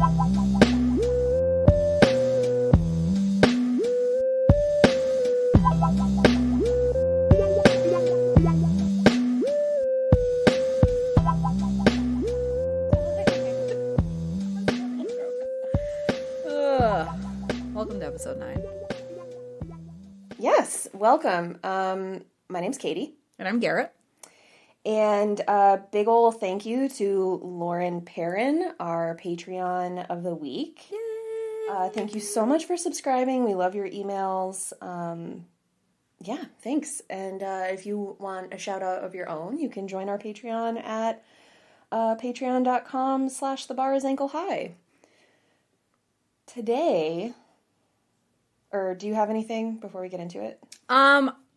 Welcome to episode 9. Yes, welcome. My name's Katie. And I'm Garrett. And a big ol' thank you to Lauren Perrin, our Patreon of the week. Thank you so much for subscribing. We love your emails. Yeah, thanks. And if you want a shout out of your own, you can join our Patreon at patreon.com/thebarisAnkleHigh. Today, or do you have anything before we get into it?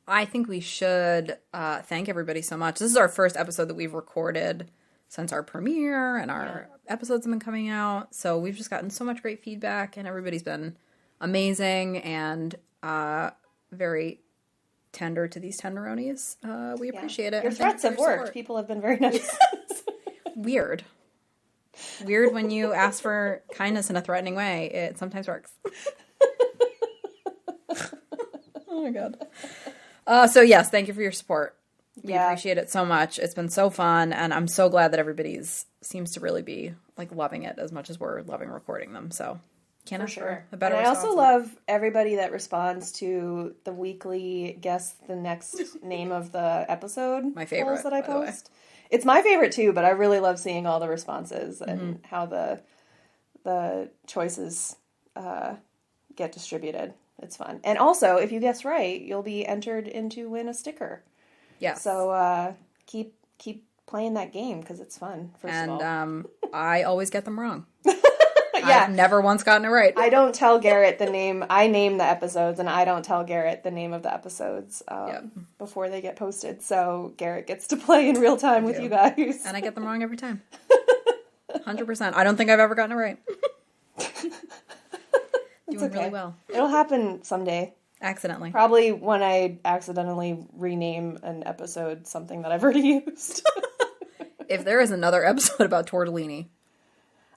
I think we should thank everybody so much. This is our first episode that we've recorded since our premiere, and our episodes have been coming out. So we've just gotten so much great feedback, and everybody's been amazing and very tender to these tenderonies. We appreciate it. Your threats have worked. People have been very nice. Weird when you ask for kindness in a threatening way. It sometimes works. Oh my god. So yes, thank you for your support. We appreciate it so much. It's been so fun, and I'm so glad that everybody's seems to really be like loving it as much as we're loving recording them. So can't ask for a better. And I also love everybody that responds to the weekly guess the next name of the episode. My favorite polls that I post. It's my favorite too, but I really love seeing all the responses and how the choices get distributed. It's fun. And also, if you guess right, you'll be entered into win a sticker. Yeah. So keep playing that game because it's fun, first of all. And I always get them wrong. I've never once gotten it right. I don't tell Garrett the name. I name the episodes, and I don't tell Garrett the name of the episodes before they get posted. So Garrett gets to play in real time with you guys. And I get them wrong every time. 100%. I don't think I've ever gotten it right. Doing really well. It'll happen someday. Accidentally. Probably when I accidentally rename an episode something that I've already used. If there is another episode about tortellini.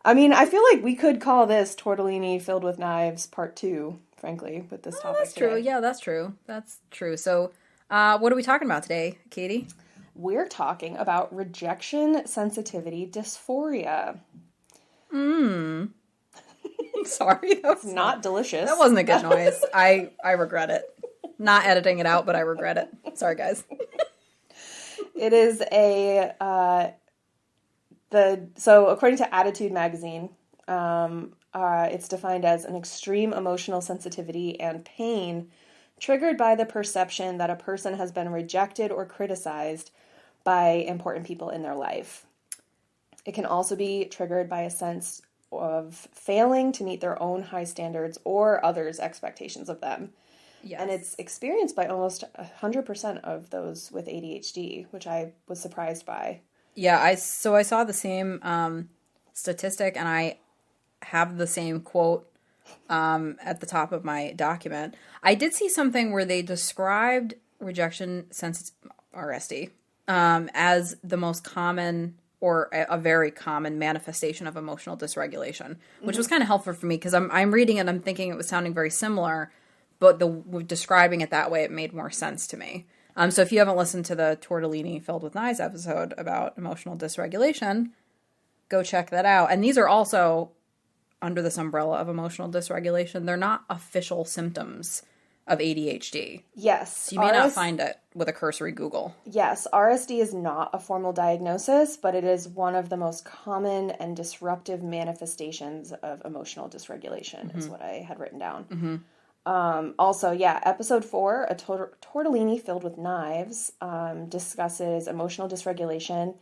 I mean, I feel like we could call this Tortellini Filled with Knives Part 2, frankly, with this topic that's today. true. Yeah, that's true. That's true. So, what are we talking about today, Katie? We're talking about rejection sensitivity dysphoria. Sorry. That was not delicious. That wasn't a good noise. I regret it. Not editing it out, but I regret it. Sorry, guys. It is so according to Attitude Magazine, it's defined as an extreme emotional sensitivity and pain triggered by the perception that a person has been rejected or criticized by important people in their life. It can also be triggered by a sense of failing to meet their own high standards or others' expectations of them. Yes. And it's experienced by almost 100% of those with ADHD, which I was surprised by. Yeah, I saw the same statistic, and I have the same quote at the top of my document. I did see something where they described rejection RSD as the most common or a very common manifestation of emotional dysregulation, which was kind of helpful for me because I'm reading it and I'm thinking it was sounding very similar, but describing it that way, it made more sense to me. So if you haven't listened to the Tortellini Filled with Knives episode about emotional dysregulation, go check that out. And these are also under this umbrella of emotional dysregulation. They're not official symptoms of ADHD. Yes. So you may not find it with a cursory Google. Yes, RSD is not a formal diagnosis, but it is one of the most common and disruptive manifestations of emotional dysregulation, is what I had written down. Also, episode 4, a Tortellini Filled with Knives, discusses emotional dysregulation.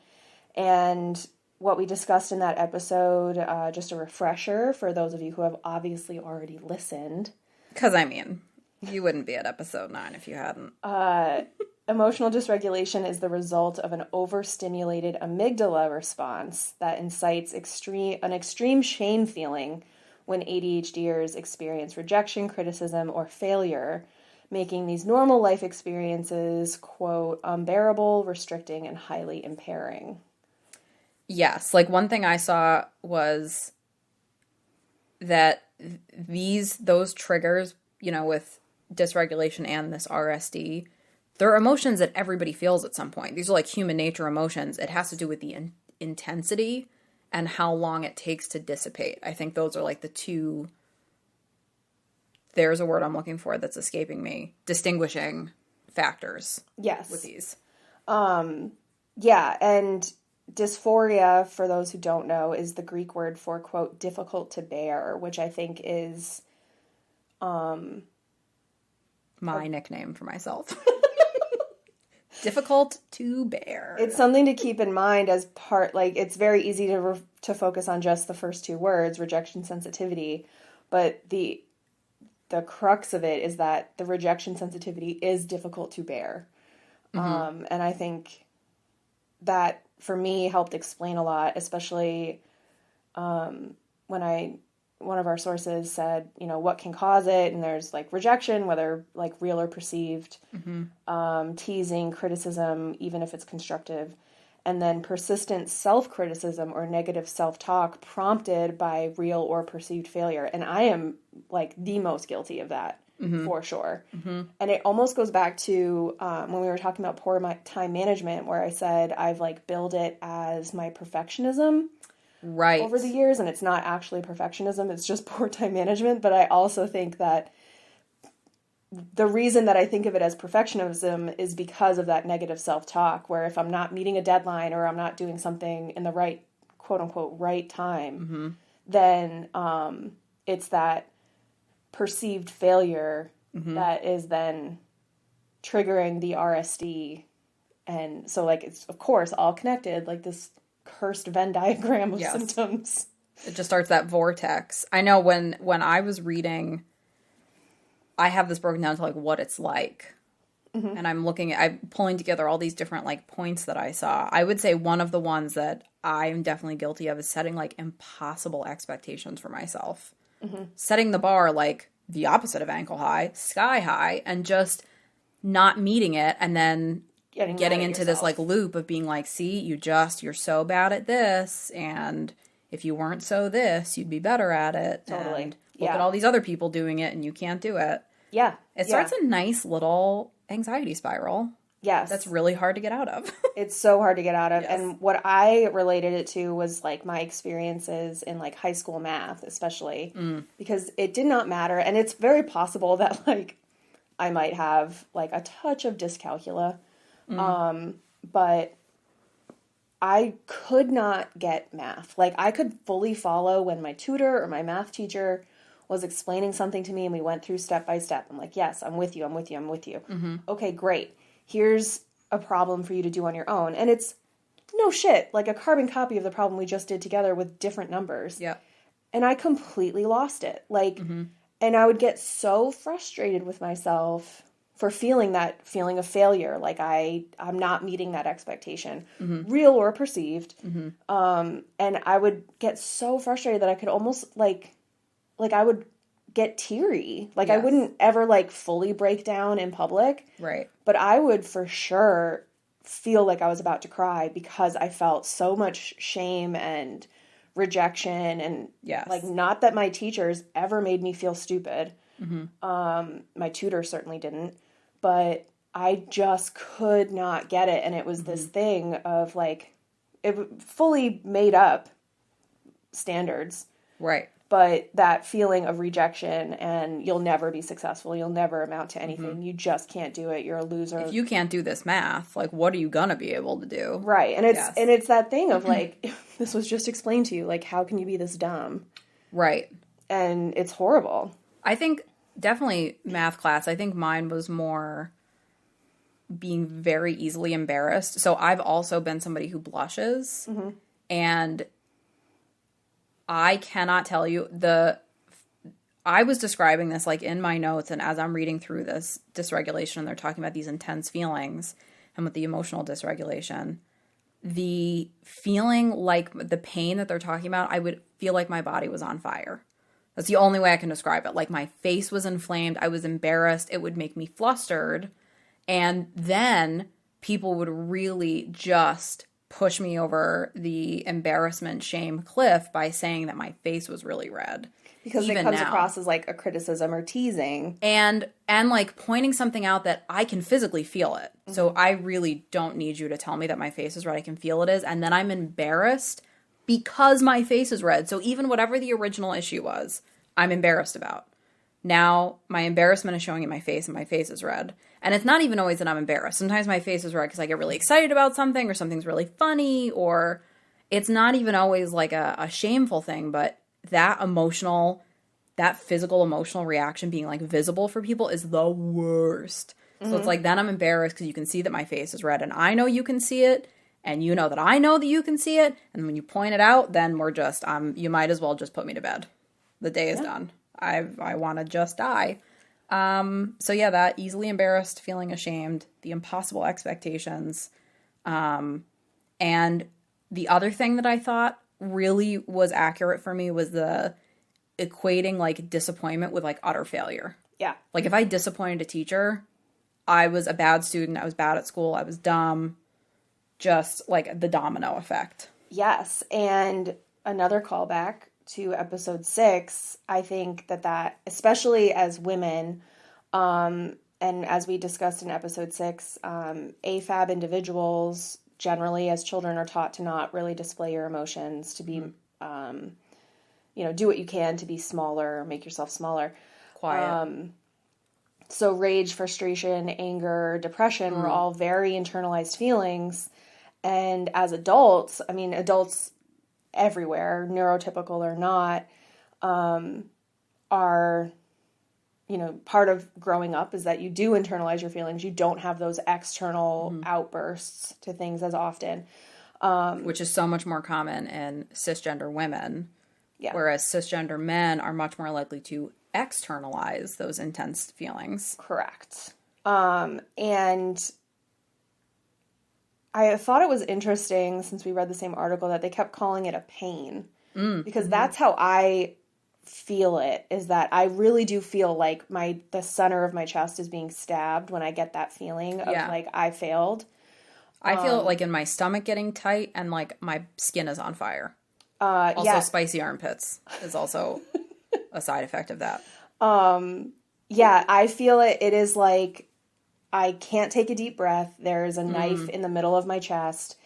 And what we discussed in that episode, just a refresher for those of you who have obviously already listened. Because, I mean, you wouldn't be at episode 9 if you hadn't. Emotional dysregulation is the result of an overstimulated amygdala response that incites an extreme shame feeling when ADHDers experience rejection, criticism, or failure, making these normal life experiences, quote, unbearable, restricting, and highly impairing. Yes, like one thing I saw was that those triggers, with dysregulation and this RSD, they're emotions that everybody feels at some point. These are like human nature emotions. It has to do with the intensity and how long it takes to dissipate. I think those are like the two, there's a word I'm looking for that's escaping me, distinguishing factors Yes. with these. Yeah, and dysphoria, for those who don't know, is the Greek word for, quote, difficult to bear, which I think is My nickname for myself. Difficult to bear. it's something to keep in mind as part, like, it's very easy to focus on just the first two words, rejection sensitivity, but the crux of it is that the rejection sensitivity is difficult to bear. And I think that, for me, helped explain a lot, especially when one of our sources said, what can cause it? And there's like rejection, whether like real or perceived, teasing, criticism, even if it's constructive, and then persistent self-criticism or negative self-talk prompted by real or perceived failure. And I am like the most guilty of that, for sure. And it almost goes back to when we were talking about poor time management, where I said I've like billed it as my perfectionism right over the years, and it's not actually perfectionism, it's just poor time management. But I also think that the reason that I think of it as perfectionism is because of that negative self-talk, where if I'm not meeting a deadline or I'm not doing something in the right, quote unquote, right time, then it's that perceived failure that is then triggering the RSD. And so like, it's of course all connected, like this cursed Venn diagram of symptoms. It just starts that vortex. I know when I was reading, I have this broken down to like what it's like. And I'm pulling together all these different like points that I saw. I would say one of the ones that I'm definitely guilty of is setting like impossible expectations for myself. Setting the bar like the opposite of ankle high, sky high, and just not meeting it, and then getting into this like loop of being like, see, you're so bad at this, and if you weren't so this, you'd be better at it. Totally. And look at all these other people doing it and you can't do it. Yeah. It starts a nice little anxiety spiral. Yes. That's really hard to get out of. It's so hard to get out of. Yes. And what I related it to was like my experiences in like high school math, especially, because it did not matter. And it's very possible that like I might have like a touch of dyscalculia. But I could not get math. Like I could fully follow when my tutor or my math teacher was explaining something to me and we went through step by step. I'm like, yes, I'm with you. I'm with you. I'm with you. Okay, great. Here's a problem for you to do on your own. And it's no shit, like a carbon copy of the problem we just did together with different numbers. Yeah. And I completely lost it. Like, and I would get so frustrated with myself for feeling that feeling of failure. Like I'm not meeting that expectation, real or perceived. And I would get so frustrated that I could almost like I would get teary. Like I wouldn't ever like fully break down in public. Right. But I would for sure feel like I was about to cry because I felt so much shame and rejection and like not that my teachers ever made me feel stupid. My tutor certainly didn't, but I just could not get it. And it was this thing of like, it fully made up standards. Right. But that feeling of rejection and you'll never be successful, you'll never amount to anything, you just can't do it, you're a loser. If you can't do this math, like what are you gonna be able to do? Right. And it's that thing of like, this was just explained to you, like how can you be this dumb? Right. And it's horrible. I think definitely math class, I think mine was more being very easily embarrassed. So I've also been somebody who blushes, and I cannot tell you I was describing this like in my notes, and as I'm reading through this dysregulation and they're talking about these intense feelings and with the emotional dysregulation, the feeling like the pain that they're talking about, I would feel like my body was on fire. That's the only way I can describe it. Like my face was inflamed. I was embarrassed. It would make me flustered. And then people would really just push me over the embarrassment shame cliff by saying that my face was really red. Because Even it comes now. across as like a criticism or teasing. And like pointing something out that I can physically feel it. So I really don't need you to tell me that my face is red. I can feel it is. And then I'm embarrassed because my face is red. So even whatever the original issue was, I'm embarrassed about. Now my embarrassment is showing in my face and my face is red. And it's not even always that I'm embarrassed. Sometimes my face is red because I get really excited about something or something's really funny, or it's not even always like a shameful thing, but that physical emotional reaction being like visible for people is the worst. So it's like, then I'm embarrassed because you can see that my face is red and I know you can see it and you know that I know that you can see it. And when you point it out, then we're just, you might as well just put me to bed. The day is done. I want to just die. So yeah, that easily embarrassed, feeling ashamed, the impossible expectations. And the other thing that I thought really was accurate for me was the equating like disappointment with like utter failure. Yeah. Like if I disappointed a teacher, I was a bad student, I was bad at school, I was dumb, just like the domino effect. Yes. And another callback to episode 6, I think that especially as women, and as we discussed in episode 6, AFAB individuals generally as children are taught to not really display your emotions, to be, do what you can to be smaller, make yourself smaller. Quiet. So rage, frustration, anger, depression were all very internalized feelings. And as adults, I mean, adults everywhere, neurotypical or not, are, part of growing up is that you do internalize your feelings. You don't have those external outbursts to things as often. Which is so much more common in cisgender women. Yeah. Whereas cisgender men are much more likely to externalize those intense feelings. Correct. And I thought it was interesting, since we read the same article, that they kept calling it a pain. Because that's how I feel it, is that I really do feel like the center of my chest is being stabbed when I get that feeling of like I failed. I feel it like in my stomach getting tight and like my skin is on fire. Also, spicy armpits is also a side effect of that. Yeah, I feel it. It is like I can't take a deep breath. There's a knife in the middle of my chest.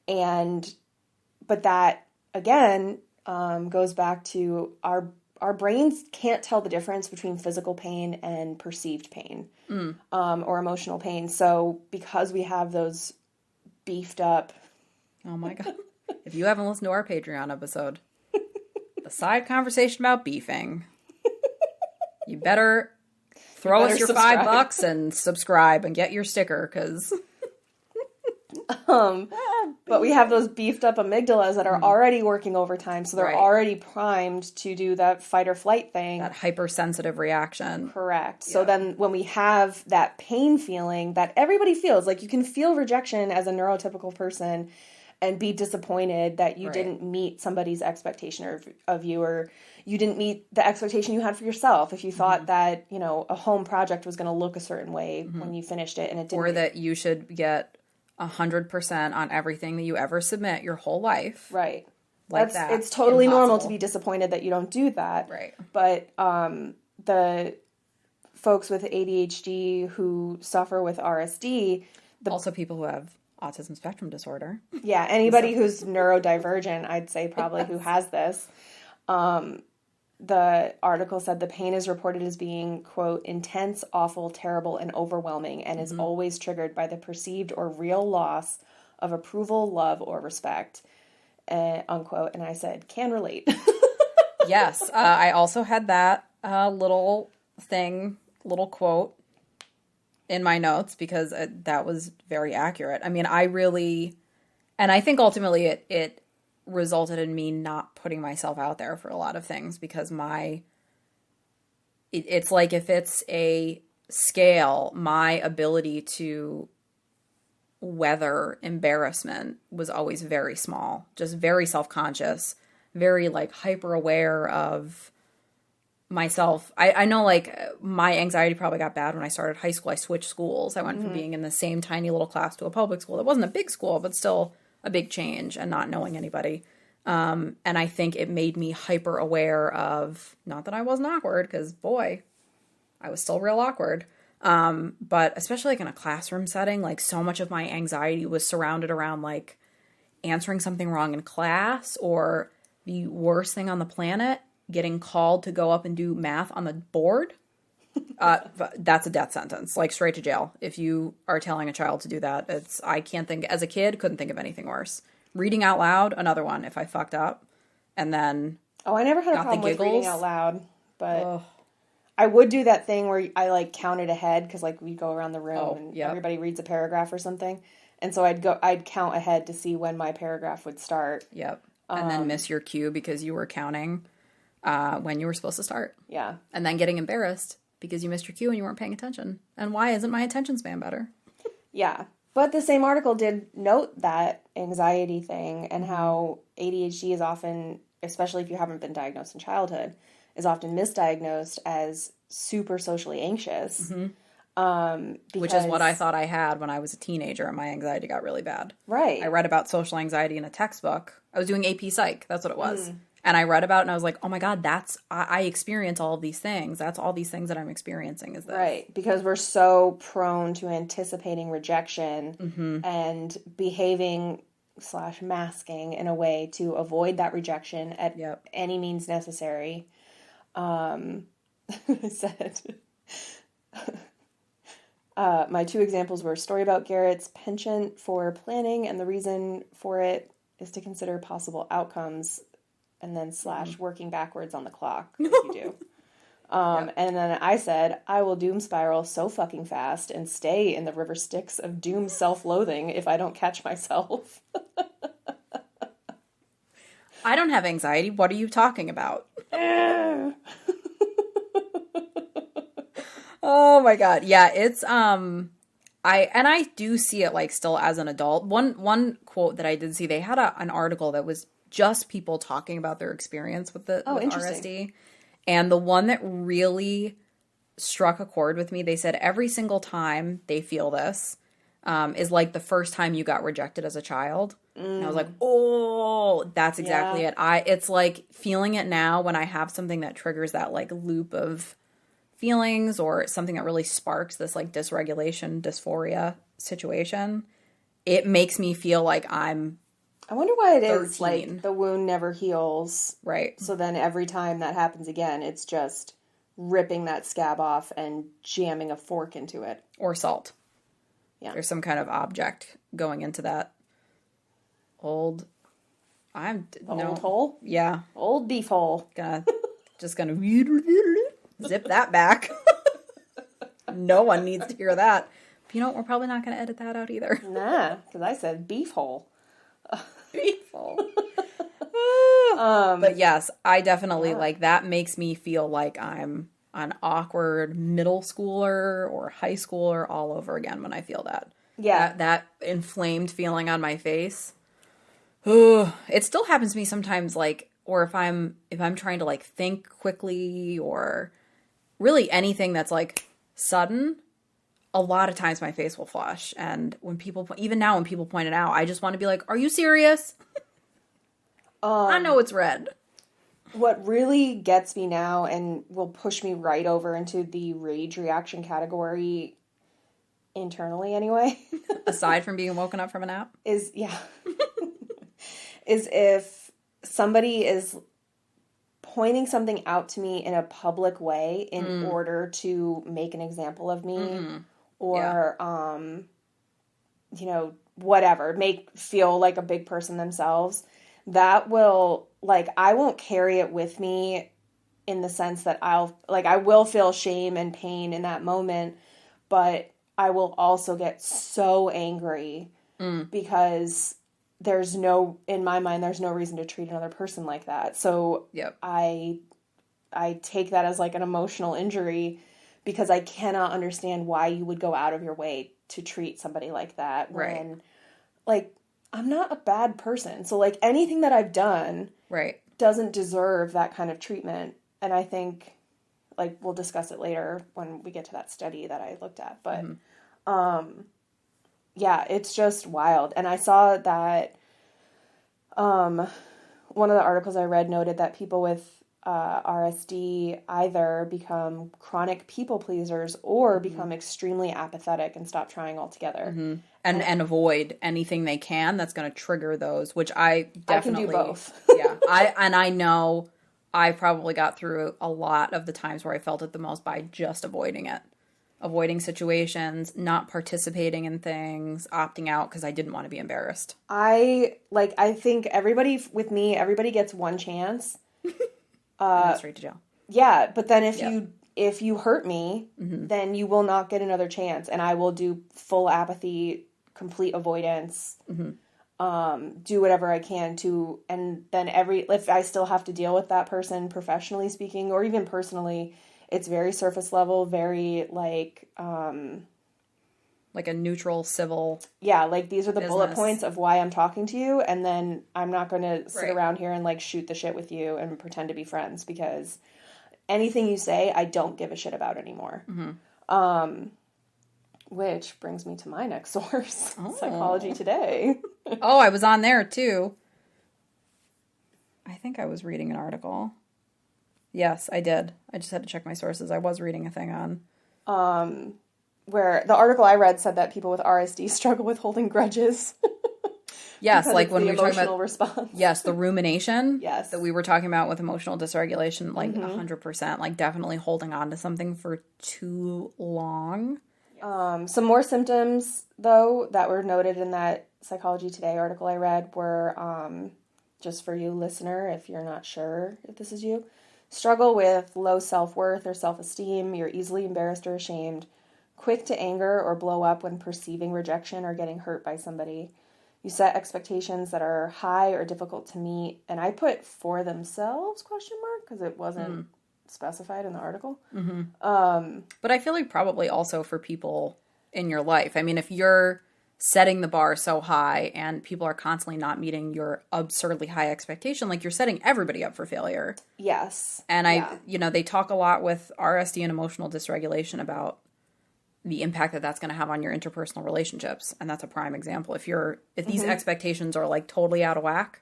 But that, again, goes back to our brains can't tell the difference between physical pain and perceived pain, or emotional pain. So because we have those beefed up... Oh my God. If you haven't listened to our Patreon episode, the side conversation about beefing, you better throw us your subscribe. $5 and subscribe and get your sticker, because... But we have those beefed up amygdalas that are already working overtime, so they're already primed to do that fight or flight thing. That hypersensitive reaction. Correct. So then when we have that pain feeling that everybody feels, like you can feel rejection as a neurotypical person and be disappointed that you didn't meet somebody's expectation of you, or you didn't meet the expectation you had for yourself. If you thought that, a home project was going to look a certain way when you finished it and it didn't. Or that you should get 100% on everything that you ever submit your whole life. Right. Like that. It's totally normal to be disappointed that you don't do that. Right. But the folks with ADHD who suffer with RSD... Also people who have autism spectrum disorder. Yeah, anybody who's neurodivergent, I'd say probably who has this. The article said the pain is reported as being, quote, intense, awful, terrible, and overwhelming, and is always triggered by the perceived or real loss of approval, love, or respect, unquote. And I said, can relate. Yes, I also had that little quote in my notes, because that was very accurate. I mean, and I think ultimately it resulted in me not putting myself out there for a lot of things, because it's like, if it's a scale, my ability to weather embarrassment was always very small, just very self-conscious, very like hyper aware of myself. I know like my anxiety probably got bad when I started high school. I switched schools. I went from being in the same tiny little class to a public school. It wasn't a big school, but still a big change and not knowing anybody. And I think it made me hyper aware of, not that I wasn't awkward, because boy, I was still real awkward. But especially like in a classroom setting, like so much of my anxiety was surrounded around like answering something wrong in class, or the worst thing on the planet, getting called to go up and do math on the board. That's a death sentence, like straight to jail. If you are telling a child to do that, I can't think, as a kid, couldn't think of anything worse. Reading out loud, another one, if I fucked up. And then Oh, I never had a problem with reading out loud, but I would do that thing where I like counted ahead, because like we go around the room and everybody reads a paragraph or something. And so I'd count ahead to see when my paragraph would start. Yep. And then miss your cue because you were counting when you were supposed to start. Yeah. And then getting embarrassed because you missed your cue and you weren't paying attention. And why isn't my attention span better? Yeah. But the same article did note that anxiety thing, and how ADHD is often, especially if you haven't been diagnosed in childhood, is often misdiagnosed as super socially anxious. Which is what I thought I had when I was a teenager and my anxiety got really bad. Right. I read about social anxiety in a textbook. I was doing AP Psych. That's what it was. And I read about it and I was like, oh my God, I experience all of these things. That's all these things that I'm experiencing is this. Right. Because we're so prone to anticipating rejection and behaving / masking in a way to avoid that rejection at any means necessary. I said, my two examples were a story about Garrett's penchant for planning, and the reason for it is to consider possible outcomes, and then / working backwards on the clock, like you do. And then I said, I will doom spiral so fucking fast and stay in the river Styx of doom self-loathing if I don't catch myself. I don't have anxiety. What are you talking about? Oh my God. Yeah, it's I do see it like still as an adult. One quote that I did see, they had an article that was just people talking about their experience with with RSD. And the one that really struck a chord with me, they said every single time they feel this is like the first time you got rejected as a child. And I was like, oh, that's exactly it. It's like feeling it now when I have something that triggers that like loop of feelings, or something that really sparks this like dysregulation, dysphoria situation. It makes me feel like I wonder why it 13. is like the wound never heals. Right. So then every time that happens again, it's just ripping that scab off and jamming a fork into it. Or salt. Yeah. There's some kind of object going into that old hole? Yeah. Old beef hole. Just gonna zip that back. No one needs to hear that. But you know what? We're probably not gonna edit that out either. Nah, because I said beef hole. Beef hole. But yes, I definitely like that makes me feel like I'm an awkward middle schooler or high schooler all over again when I feel that. Yeah. That inflamed feeling on my face. It still happens to me sometimes, like, or if I'm trying to like think quickly, or really anything that's like sudden, a lot of times my face will flush. And when people, even now when people point it out, I just want to be like, are you serious? I know it's red. What really gets me now and will push me right over into the rage reaction category, internally anyway, Aside from being woken up from a nap? is if somebody is pointing something out to me in a public way in order to make an example of me, or whatever, feel like a big person themselves. That will, like, I won't carry it with me in the sense that I will feel shame and pain in that moment, but I will also get so angry because in my mind, there's no reason to treat another person like that. So I take that as like an emotional injury, because I cannot understand why you would go out of your way to treat somebody like that. When, like, I'm not a bad person. So like anything that I've done doesn't deserve that kind of treatment. And I think, like, we'll discuss it later when we get to that study that I looked at. But, yeah, it's just wild. And I saw that One of the articles I read noted that people with RSD either become chronic people pleasers or become extremely apathetic and stop trying altogether. And avoid anything they can that's going to trigger those, which I definitely I can do both. Yeah, I know I probably got through a lot of the times where I felt it the most by just avoiding it. Avoiding situations, not participating in things, opting out because I didn't want to be embarrassed. I think everybody gets one chance. And go straight to jail. Yeah, but then if you hurt me, then you will not get another chance, and I will do full apathy, complete avoidance, do whatever I can to, and then if I still have to deal with that person professionally speaking, or even personally, it's very surface level, very like a neutral civil. Yeah, like these are the bullet business. points of why I'm talking to you, and then I'm not going to sit Right. around here and like shoot the shit with you and pretend to be friends, because anything you say, I don't give a shit about anymore. Which brings me to my next source, Psychology Today. Oh, I was on there too. I think I was reading an article. Yes, I did. I just had to check my sources. I was reading a thing on. Where the article I read said that people with RSD struggle with holding grudges. Yes, because like it's when the we were talking emotional about response. yes, the rumination. Yes. That we were talking about with emotional dysregulation, like 100%, like definitely holding on to something for too long. Some more symptoms, though, that were noted in that Psychology Today article I read were, just for you, listener, if you're not sure if this is you, struggle with low self-worth or self-esteem, you're easily embarrassed or ashamed, quick to anger or blow up when perceiving rejection or getting hurt by somebody. You set expectations that are high or difficult to meet, and I put for themselves, because it wasn't specified in the article. But I feel like probably also for people in your life. I mean, if you're setting the bar so high and people are constantly not meeting your absurdly high expectation, like you're setting everybody up for failure. Yes. And they talk a lot with RSD and emotional dysregulation about the impact that that's going to have on your interpersonal relationships. And that's a prime example. If these expectations are like totally out of whack,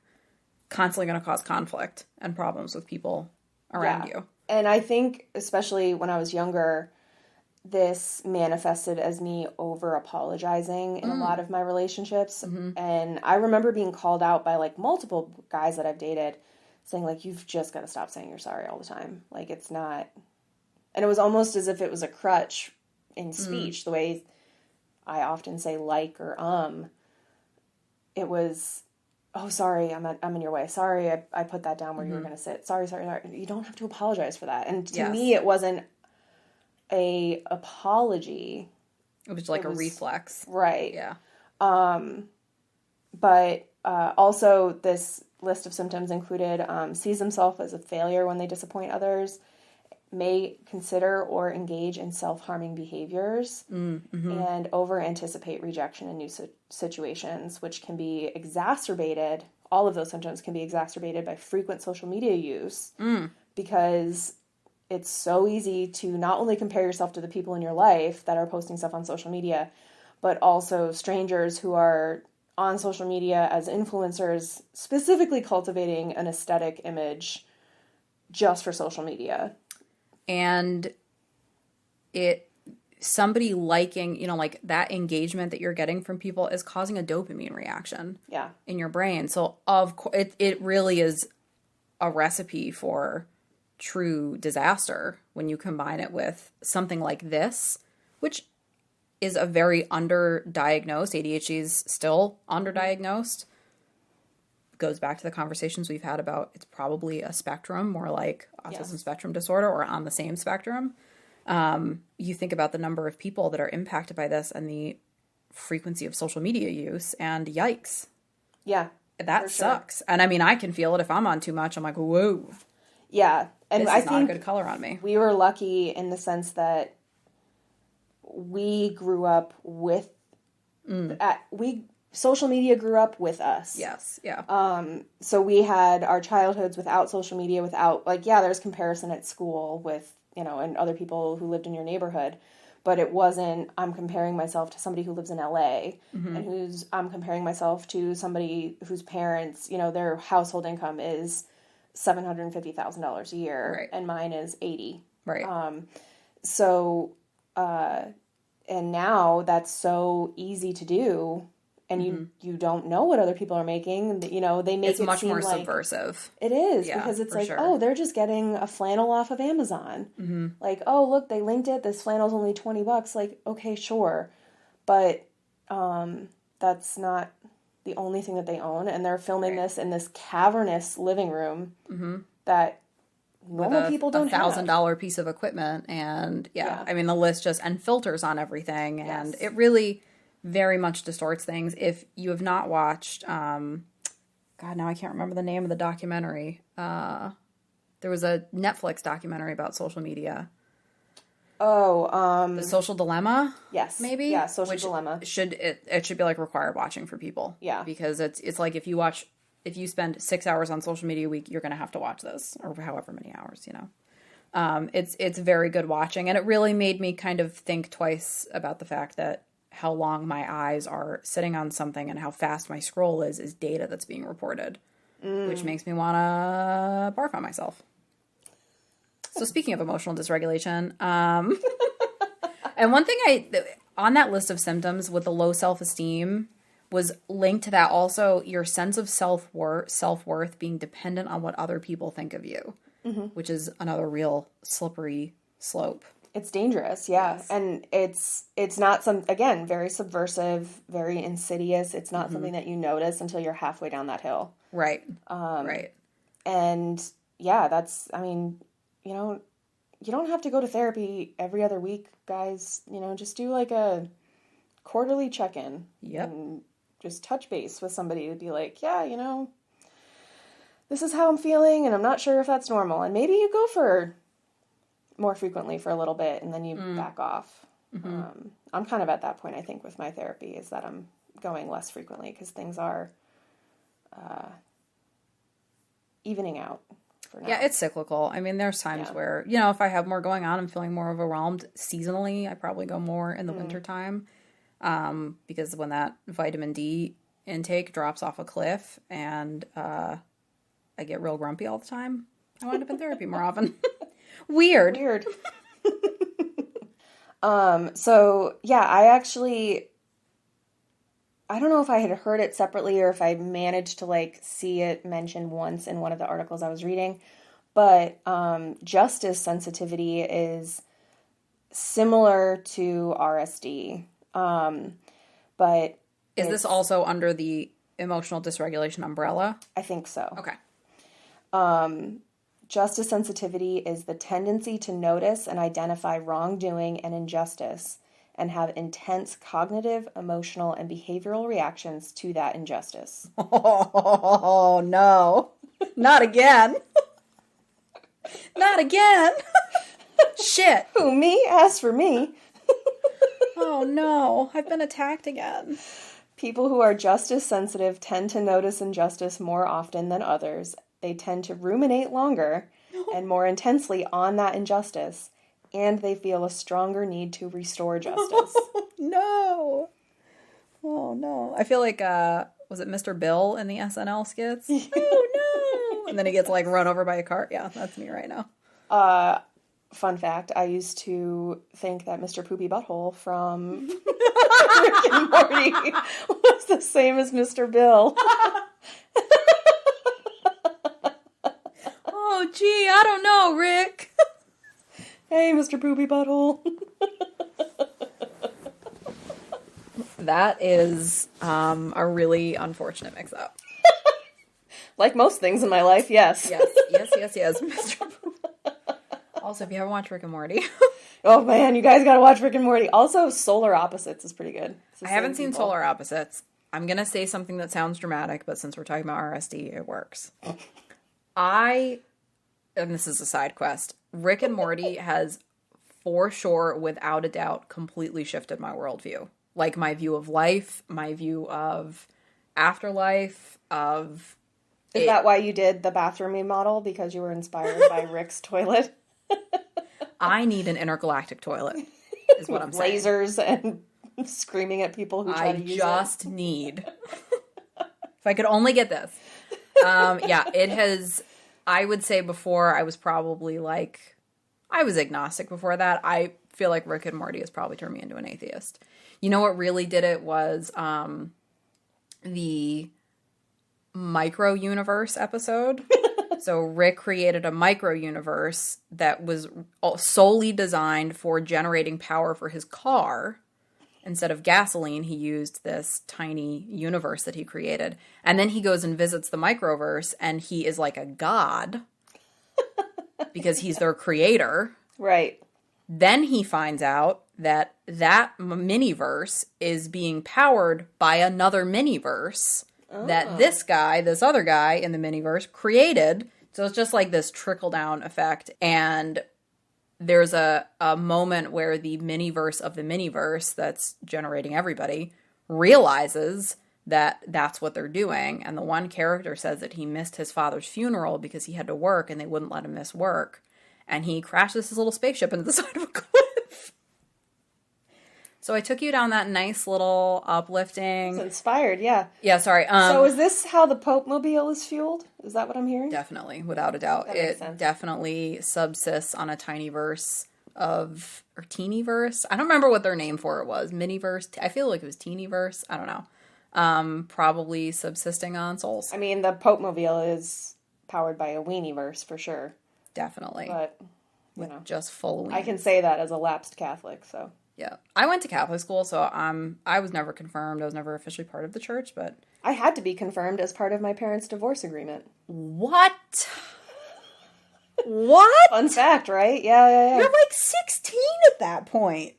constantly going to cause conflict and problems with people around you. And I think, especially when I was younger, this manifested as me over apologizing in a lot of my relationships. And I remember being called out by like multiple guys that I've dated saying like, you've just got to stop saying you're sorry all the time. Like it's not, and it was almost as if it was a crutch in speech, the way I often say like or it was, oh, sorry, I'm in your way. Sorry, I put that down where you were going to sit. Sorry. You don't have to apologize for that. And to me, it wasn't a apology. It was like a reflex. Right. Yeah. But also this list of symptoms included sees themselves as a failure when they disappoint others, may consider or engage in self-harming behaviors, and over-anticipate rejection in new situations, which can be exacerbated. All of those symptoms can be exacerbated by frequent social media use, because it's so easy to not only compare yourself to the people in your life that are posting stuff on social media, but also strangers who are on social media as influencers, specifically cultivating an aesthetic image just for social media. And somebody liking, like that engagement that you're getting from people is causing a dopamine reaction in your brain. So of course, it really is a recipe for true disaster when you combine it with something like this, which is a very underdiagnosed. ADHD is still underdiagnosed. Goes back to the conversations we've had about it's probably a spectrum, more like autism spectrum disorder, or on the same spectrum. You think about the number of people that are impacted by this and the frequency of social media use, and yikes. Yeah. That sucks. Sure. And I mean, I can feel it if I'm on too much. I'm like, whoa. Yeah. And I think not a good color on me. We were lucky in the sense that we grew up with social media grew up with us. Yes, yeah. So we had our childhoods without social media, without there's comparison at school with, and other people who lived in your neighborhood. but it wasn't, I'm comparing myself to somebody who lives in LA and I'm comparing myself to somebody whose parents, you know, their household income is $750,000 a year Right. and mine is 80. Right. So, and now that's so easy to do, and you don't know what other people are making. You know, they make It's it much seem more like subversive. it is, Yeah, because it's for like, sure. oh, they're just getting a flannel off of Amazon. Like, oh, look, they linked it. This flannel's only $20. Like, okay, sure, but that's not the only thing that they own, and they're filming this in this cavernous living room that normal people don't have. $1,000 piece of equipment, and Yeah. I mean the list just, and filters on everything, and Yes. it really very much distorts things. If you have not watched, God, now I can't remember the name of the documentary. There was a Netflix documentary about social media, Oh, The Social Dilemma. yes, Maybe, yeah, Social which Dilemma. it should be like required watching for people. Yeah. because it's like if you spend 6 hours on social media a week, you're gonna have to watch this, or however many hours, you know. It's very good watching, and it really made me kind of think twice about the fact that how long my eyes are sitting on something and how fast my scroll is data that's being reported, which makes me want to barf on myself. So speaking of emotional dysregulation, and one thing on that list of symptoms with the low self-esteem was linked to that also your sense of self-worth being dependent on what other people think of you, which is another real slippery slope. It's dangerous, yeah. Yes. And it's not again, very subversive, very insidious. It's not something that you notice until you're halfway down that hill. Right. Right. And yeah, I mean, you know, you don't have to go to therapy every other week, guys. You know, just do like a quarterly check-in. Yep. And just touch base with somebody to be like, yeah, you know, this is how I'm feeling and I'm not sure if that's normal. And maybe you go for more frequently for a little bit and then you back off. I'm kind of at that point, I think, with my therapy, is that I'm going less frequently because things are evening out for now. Yeah, it's cyclical. I mean, there's times where, you know, if I have more going on, I'm feeling more overwhelmed seasonally. I probably go more in the wintertime, because when that vitamin D intake drops off a cliff and I get real grumpy all the time, I wind up in therapy more often. Weird. So yeah, I don't know if I had heard it separately or if I managed to like see it mentioned once in one of the articles I was reading, but justice sensitivity is similar to RSD. But Is this also under the emotional dysregulation umbrella? I think so. Okay. Justice sensitivity is the tendency to notice and identify wrongdoing and injustice and have intense cognitive, emotional, and behavioral reactions to that injustice. Oh, no. Not again. Not again. Shit. Who, me? As for me. Oh, no. I've been attacked again. People who are justice sensitive tend to notice injustice more often than others. They tend to ruminate longer and more intensely on that injustice, and they feel a stronger need to restore justice. No. Oh, no. I feel like, was it Mr. Bill in the SNL skits? Oh, no. And then he gets, like, run over by a car. Yeah, that's me right now. Fun fact, I used to think that Mr. Poopy Butthole from Rick and Morty was the same as Mr. Bill. Oh, gee, I don't know, Rick. Hey, Mr. Poopy Butthole. That is a really unfortunate mix-up. Like most things in my life, yes. Yes. Mr. Also, if you haven't watched Rick and Morty. Oh man, you guys gotta watch Rick and Morty. Also, Solar Opposites is pretty good. I haven't seen Solar Opposites. I'm going to say something that sounds dramatic, but since we're talking about RSD, it works. And this is a side quest, Rick and Morty has, for sure, without a doubt, completely shifted my worldview. Like my view of life, my view of afterlife, of... Is that why you did the bathroom remodel? Because you were inspired by Rick's toilet? I need an intergalactic toilet. is what I'm With saying. lasers and screaming at people who try I to use just need. If I could only get this. Yeah, it has. I would say before I was probably like, I was agnostic before that. I feel like Rick and Morty has probably turned me into an atheist. You know what really did it was the micro universe episode. So Rick created a micro universe that was solely designed for generating power for his car. Instead of gasoline, he used this tiny universe that he created. And then he goes and visits the microverse, and he is like a god because he's their creator. Right. Then he finds out that that miniverse is being powered by another miniverse that this guy, this other guy in the miniverse created. So it's just like this trickle down effect. And there's a moment where the miniverse of the miniverse that's generating everybody realizes that that's what they're doing. And the one character says that he missed his father's funeral because he had to work and they wouldn't let him miss work. And he crashes his little spaceship into the side of a cliff. So I took you down that nice little uplifting. It's inspired, yeah. Yeah, sorry. So is this how the Pope Mobile is fueled? Is that what I'm hearing? Definitely, without a doubt. That makes It sense. definitely subsists on a tiny verse of, or teeny verse. I don't remember what their name for it was. Miniverse. I feel like it was teeny verse. I don't know. Probably subsisting on souls. I mean, the Pope Mobile is powered by a Weenie-verse for sure. Definitely. But, you know, Just full of I can say that as a lapsed Catholic, so. Yeah. I went to Catholic school, so I was never confirmed. I was never officially part of the church, but... I had to be confirmed as part of my parents' divorce agreement. What? What? Fun fact, right? Yeah. You're like 16 at that point.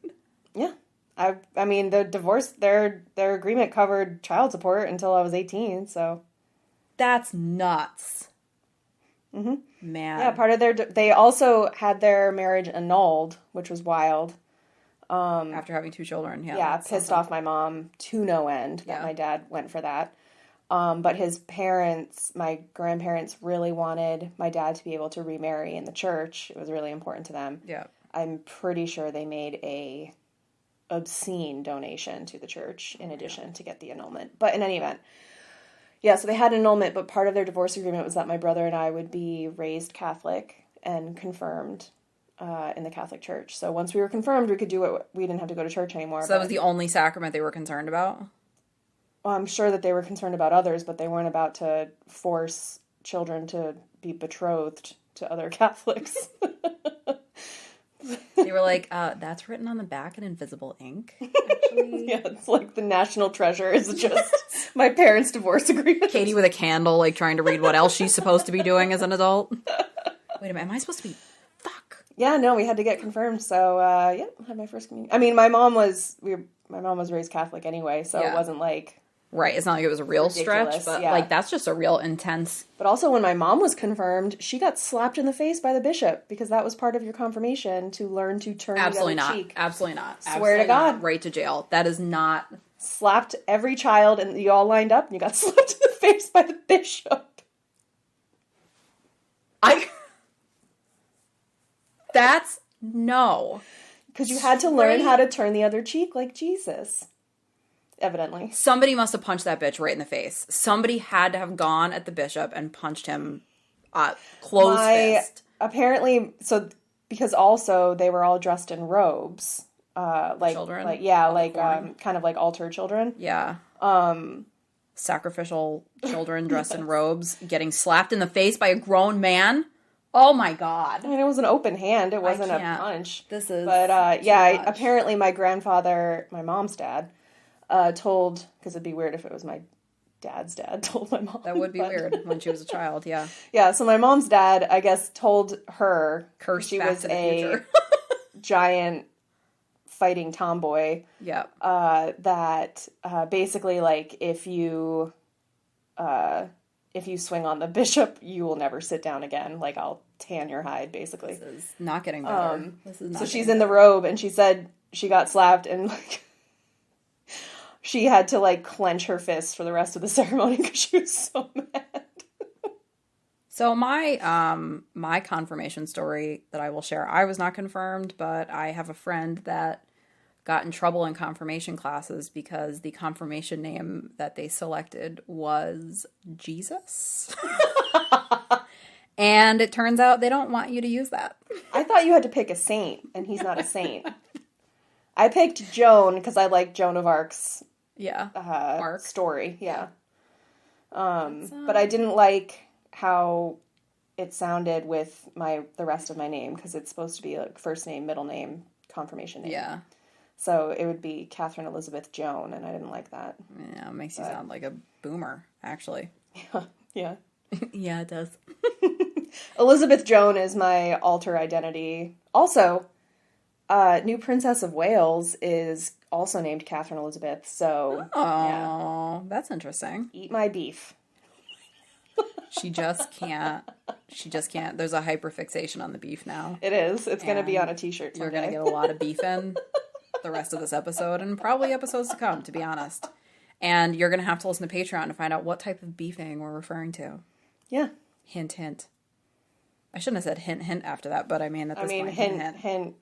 Yeah. I mean, the divorce, their agreement covered child support until I was 18, so. That's nuts. Mm-hmm. Man. Yeah, part of they also had their marriage annulled, which was wild. After having 2 children, yeah. Yeah, that's pissed something. off my mom to no end that Yeah. my dad went for that. But his parents, my grandparents, really wanted my dad to be able to remarry in the church. It was really important to them. Yeah. I'm pretty sure they made a obscene donation to the church in addition to get the annulment. But in any event, yeah, so they had annulment, but part of their divorce agreement was that my brother and I would be raised Catholic and confirmed in the Catholic Church. So once we were confirmed, we could do it. We didn't have to go to church anymore. So that was the only sacrament they were concerned about? Well, I'm sure that they were concerned about others, but they weren't about to force children to be betrothed to other Catholics. They were like, that's written on the back in invisible ink, actually. Yeah, it's like the national treasure is just my parents' divorce agreement. Katie with a candle, like, trying to read what else she's supposed to be doing as an adult. Wait a minute, am I supposed to be... Fuck. Yeah, no, we had to get confirmed. So, yeah, I had my first communion. I mean, my mom was raised Catholic anyway, so Yeah. it wasn't like... Right, it's not like it was a real Ridiculous, stretch, but, yeah. like, that's just a real intense... But also when my mom was confirmed, she got slapped in the face by the bishop because that was part of your confirmation to learn to turn Absolutely the other not. cheek. Absolutely not. Swear Absolutely to God. not. Right to jail. That is not... Slapped every child and you all lined up and you got slapped in the face by the bishop. That's... No. Because you had to learn how to turn the other cheek like Jesus. Evidently. Somebody must have punched that bitch right in the face. Somebody had to have gone at the bishop and punched him closed fist. Apparently, so because also they were all dressed in robes. Like Children? like yeah, like Performing? kind of like altar children. Yeah. Sacrificial children dressed in robes getting slapped in the face by a grown man. Oh my God. I mean, it was an open hand. It wasn't a can't. punch. This is But yeah, too much. apparently my grandfather, my mom's dad, told, because it'd be weird if it was my dad's dad told my mom. That would be but- weird when she was a child, yeah. Yeah, so my mom's dad, I guess, told her Cursed she Back was to the a Future. giant fighting tomboy. Yeah. That basically, like, if you swing on the bishop, you will never sit down again. Like, I'll tan your hide, basically. This is not getting better. This is not So she's getting in the robe, and she said she got slapped, and like she had to like clench her fists for the rest of the ceremony because she was so mad. So my confirmation story that I will share, I was not confirmed, but I have a friend that got in trouble in confirmation classes because the confirmation name that they selected was Jesus. And it turns out they don't want you to use that. I thought you had to pick a saint, and he's not a saint. I picked Joan because I like Joan of Arc's story. Yeah. But I didn't like how it sounded with the rest of my name because it's supposed to be like first name, middle name, confirmation name. Yeah. So it would be Catherine Elizabeth Joan, and I didn't like that. Yeah, it makes you sound like a boomer, actually. Yeah. Yeah, it does. Elizabeth Joan is my alter identity. Also, new Princess of Wales is also named Catherine Elizabeth, so... Oh, that's interesting. Eat my beef. She just can't. There's a hyperfixation on the beef now. It is. It's going to be on a t-shirt someday. You're going to get a lot of beef in the rest of this episode, and probably episodes to come, to be honest. And you're going to have to listen to Patreon to find out what type of beefing we're referring to. Yeah. Hint, hint. I shouldn't have said hint, hint after that, but at this point, hint.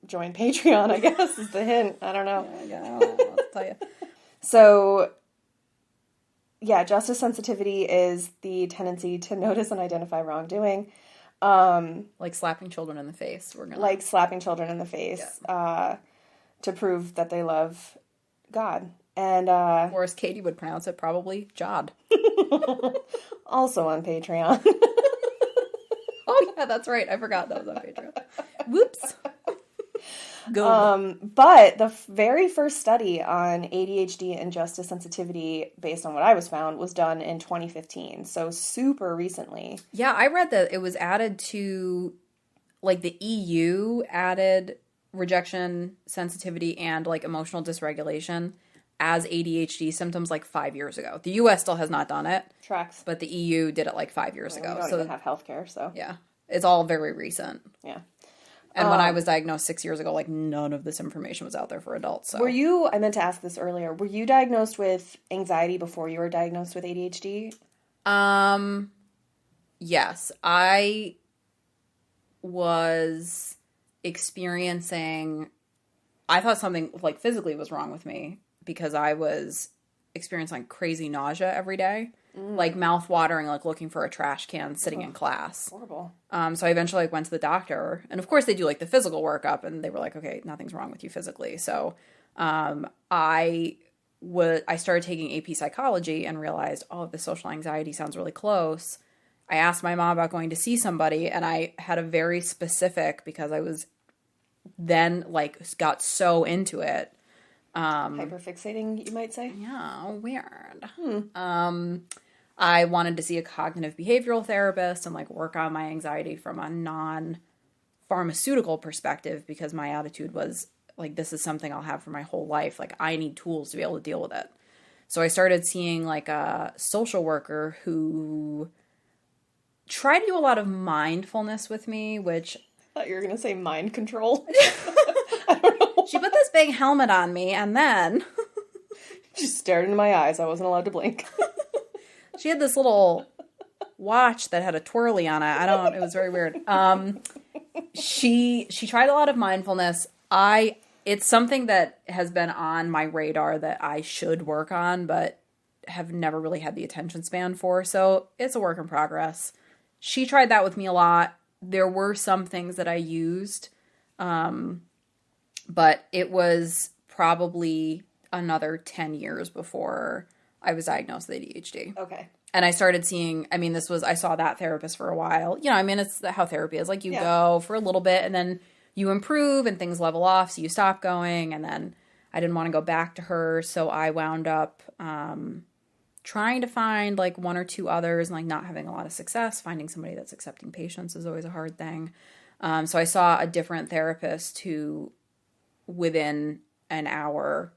Join Patreon, I guess, is the hint. I don't know. Yeah, I'll tell you. So, yeah, justice sensitivity is the tendency to notice and identify wrongdoing. Like slapping children in the face. Like slapping children in the face to prove that they love God. And or as Katie would pronounce it, probably Jod. Also on Patreon. Oh, yeah, that's right. I forgot that was on Patreon. Whoops. Go. But the very first study on ADHD and justice sensitivity, based on what I was found, was done in 2015. So super recently. Yeah, I read that it was added to, like, the EU added rejection sensitivity and, like, emotional dysregulation as ADHD symptoms like 5 years ago. The US still has not done it. Tracks. But the EU did it like 5 years ago. We don't even have healthcare, so. Yeah. It's all very recent. Yeah. And when I was diagnosed 6 years ago, like, none of this information was out there for adults. So. I meant to ask this earlier, were you diagnosed with anxiety before you were diagnosed with ADHD? Yes. I was experiencing, I thought something, like, physically was wrong with me because I was experiencing crazy nausea every day. Like mouth watering, like looking for a trash can sitting in class. Horrible. So I eventually went to the doctor, and of course they do like the physical workup, and they were like, okay, nothing's wrong with you physically. So I started taking AP psychology and realized, oh, the social anxiety sounds really close. I asked my mom about going to see somebody, and I had a very specific, because I was then like got so into it. Hyperfixating, you might say? Yeah, weird. I wanted to see a cognitive behavioral therapist and like work on my anxiety from a non-pharmaceutical perspective, because my attitude was like, this is something I'll have for my whole life. Like, I need tools to be able to deal with it. So I started seeing like a social worker who tried to do a lot of mindfulness with me, which... I thought you were going to say mind control. She put this big helmet on me, and then... She stared into my eyes. I wasn't allowed to blink. She had this little watch that had a twirly on it. It was very weird. She tried a lot of mindfulness. It's something that has been on my radar that I should work on, but have never really had the attention span for. So it's a work in progress. She tried that with me a lot. There were some things that I used, but it was probably another 10 years before I was diagnosed with ADHD. Okay. And I started seeing, I saw that therapist for a while. It's how therapy is. Like, you go for a little bit, and then you improve, and things level off, so you stop going. And then I didn't want to go back to her, so I wound up trying to find, like, one or two others, and, like, not having a lot of success. Finding somebody that's accepting patients is always a hard thing. So I saw a different therapist who, within an hour,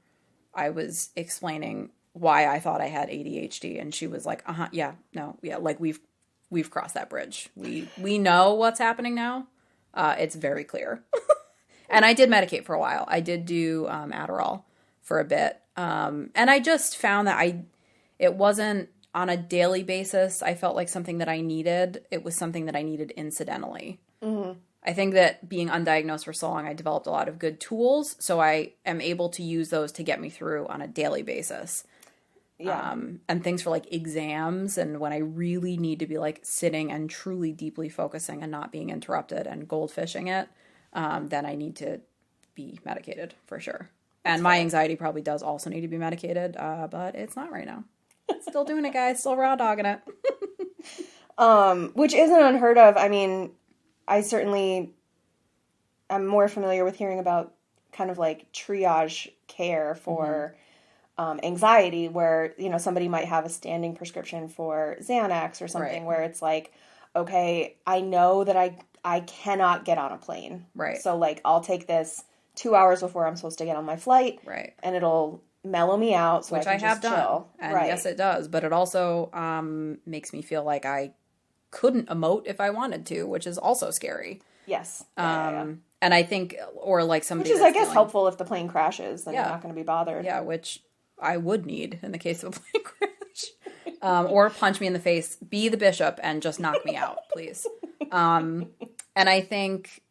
I was explaining why I thought I had ADHD, and she was like, like we've crossed that bridge. We know what's happening now. It's very clear. And I did medicate for a while. I did do Adderall for a bit. And I just found that it wasn't on a daily basis. I felt like something that I needed. It was something that I needed incidentally. Mm-hmm. I think that being undiagnosed for so long, I developed a lot of good tools, so I am able to use those to get me through on a daily basis. Yeah. And things for like exams and when I really need to be like sitting and truly deeply focusing and not being interrupted and goldfishing it, then I need to be medicated for sure. And my anxiety probably does also need to be medicated, but it's not right now. Still doing it, guys. Still raw dogging it. Which isn't unheard of. I mean, I certainly am more familiar with hearing about kind of like triage care for anxiety, where, you know, somebody might have a standing prescription for Xanax or something, Right. where it's like, okay, I know that I cannot get on a plane. Right. So like I'll take this 2 hours before I'm supposed to get on my flight. Right. And it'll mellow me out so Which I I can have just done. chill. And right. yes, it does. But it also makes me feel like I couldn't emote if I wanted to, which is also scary. Yes. Yeah. And I think, or like somebody Which is, I guess, helpful if the plane crashes, then Yeah. you're not going to be bothered. Yeah, which I would need in the case of a plane crash. Or punch me in the face, be the bishop, and just knock me out, please. And I think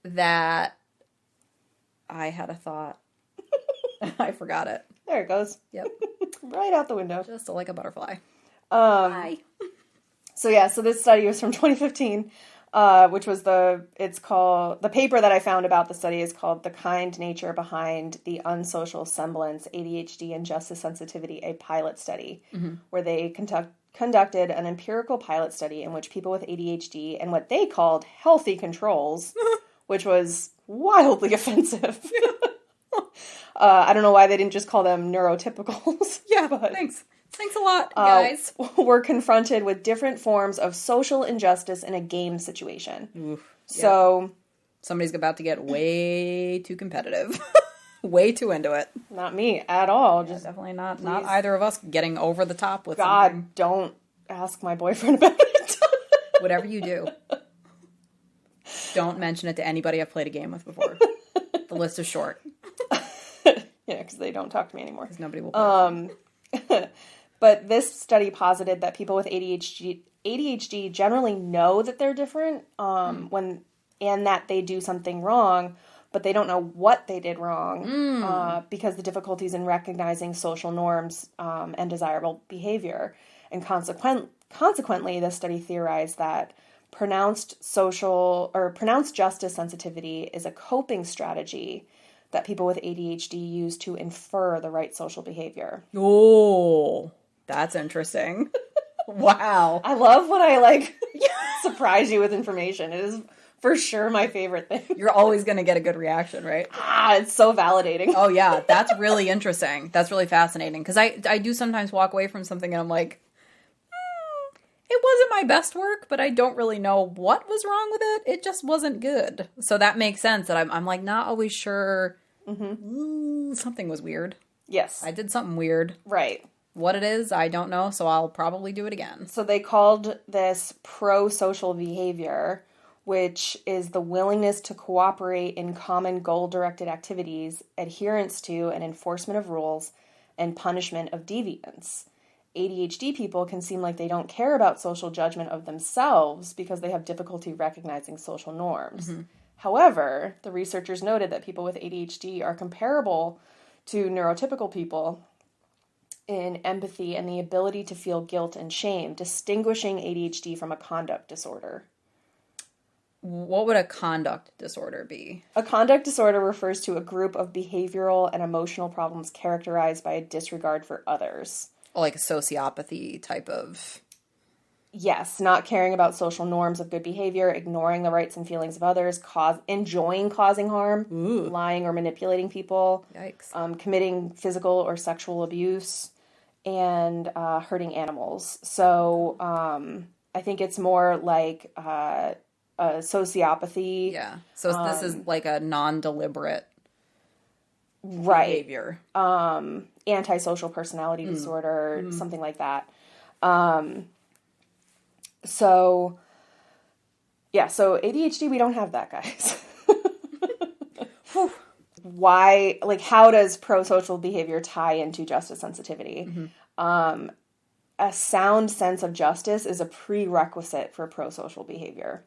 that I had a thought. I forgot it. There it goes. Yep. Right out the window. Just like a butterfly. Bye. So this study was from 2015, which was the paper that I found about the study is called "The Kind Nature Behind the Unsocial Semblance, ADHD and Justice Sensitivity, a Pilot Study," where they conducted an empirical pilot study in which people with ADHD and what they called healthy controls, which was wildly offensive. I don't know why they didn't just call them neurotypicals. Yeah, thanks. Thanks a lot, guys. Were confronted with different forms of social injustice in a game situation. Oof. So, Somebody's about to get way too competitive. Way too into it. not me at all. Yeah, Just definitely not either of us getting over the top with God, something. don't ask my boyfriend about it. Whatever you do, don't mention it to anybody I've played a game with before. The list is short. Yeah, because they don't talk to me anymore. Because nobody will play. But this study posited that people with ADHD generally know that they're different and that they do something wrong, but they don't know what they did wrong because the difficulties in recognizing social norms and desirable behavior. And consequently, this study theorized that pronounced justice sensitivity is a coping strategy that people with ADHD use to infer the right social behavior. Oh, that's interesting. Wow. I love when I surprise you with information. It is for sure my favorite thing. You're always going to get a good reaction, right? It's so validating. Oh, yeah. That's really interesting. That's really fascinating. Because I do sometimes walk away from something and I'm like, it wasn't my best work, but I don't really know what was wrong with it. It just wasn't good. So that makes sense that I'm like not always sure. Something was weird. Yes. I did something weird. Right. What it is, I don't know, so I'll probably do it again. So they called this pro-social behavior, which is the willingness to cooperate in common goal-directed activities, adherence to and enforcement of rules, and punishment of deviance. ADHD people can seem like they don't care about social judgment of themselves because they have difficulty recognizing social norms. However, the researchers noted that people with ADHD are comparable to neurotypical people in empathy and the ability to feel guilt and shame, distinguishing ADHD from a conduct disorder. What would a conduct disorder be? A conduct disorder refers to a group of behavioral and emotional problems characterized by a disregard for others. Like a sociopathy type of... Yes, not caring about social norms of good behavior, ignoring the rights and feelings of others, enjoying causing harm, lying or manipulating people, Yikes. Committing physical or sexual abuse, and hurting animals. So I think it's more like a sociopathy. Yeah. So this is like a non-deliberate right behavior. Antisocial personality disorder, something like that. So ADHD, we don't have that, guys. Why, how does pro-social behavior tie into justice sensitivity? A sound sense of justice is a prerequisite for pro-social behavior.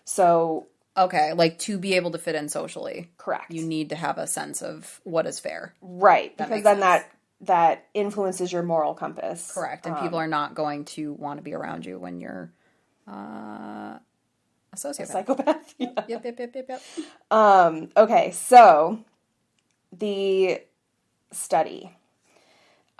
So Okay, like to be able to fit in socially, Correct. you need to have a sense of what is fair. Right, That because makes then sense. that influences your moral compass. Correct, and people are not going to want to be around you when you're a sociopath. Psychopath. Yeah. Yep. Okay, so the study.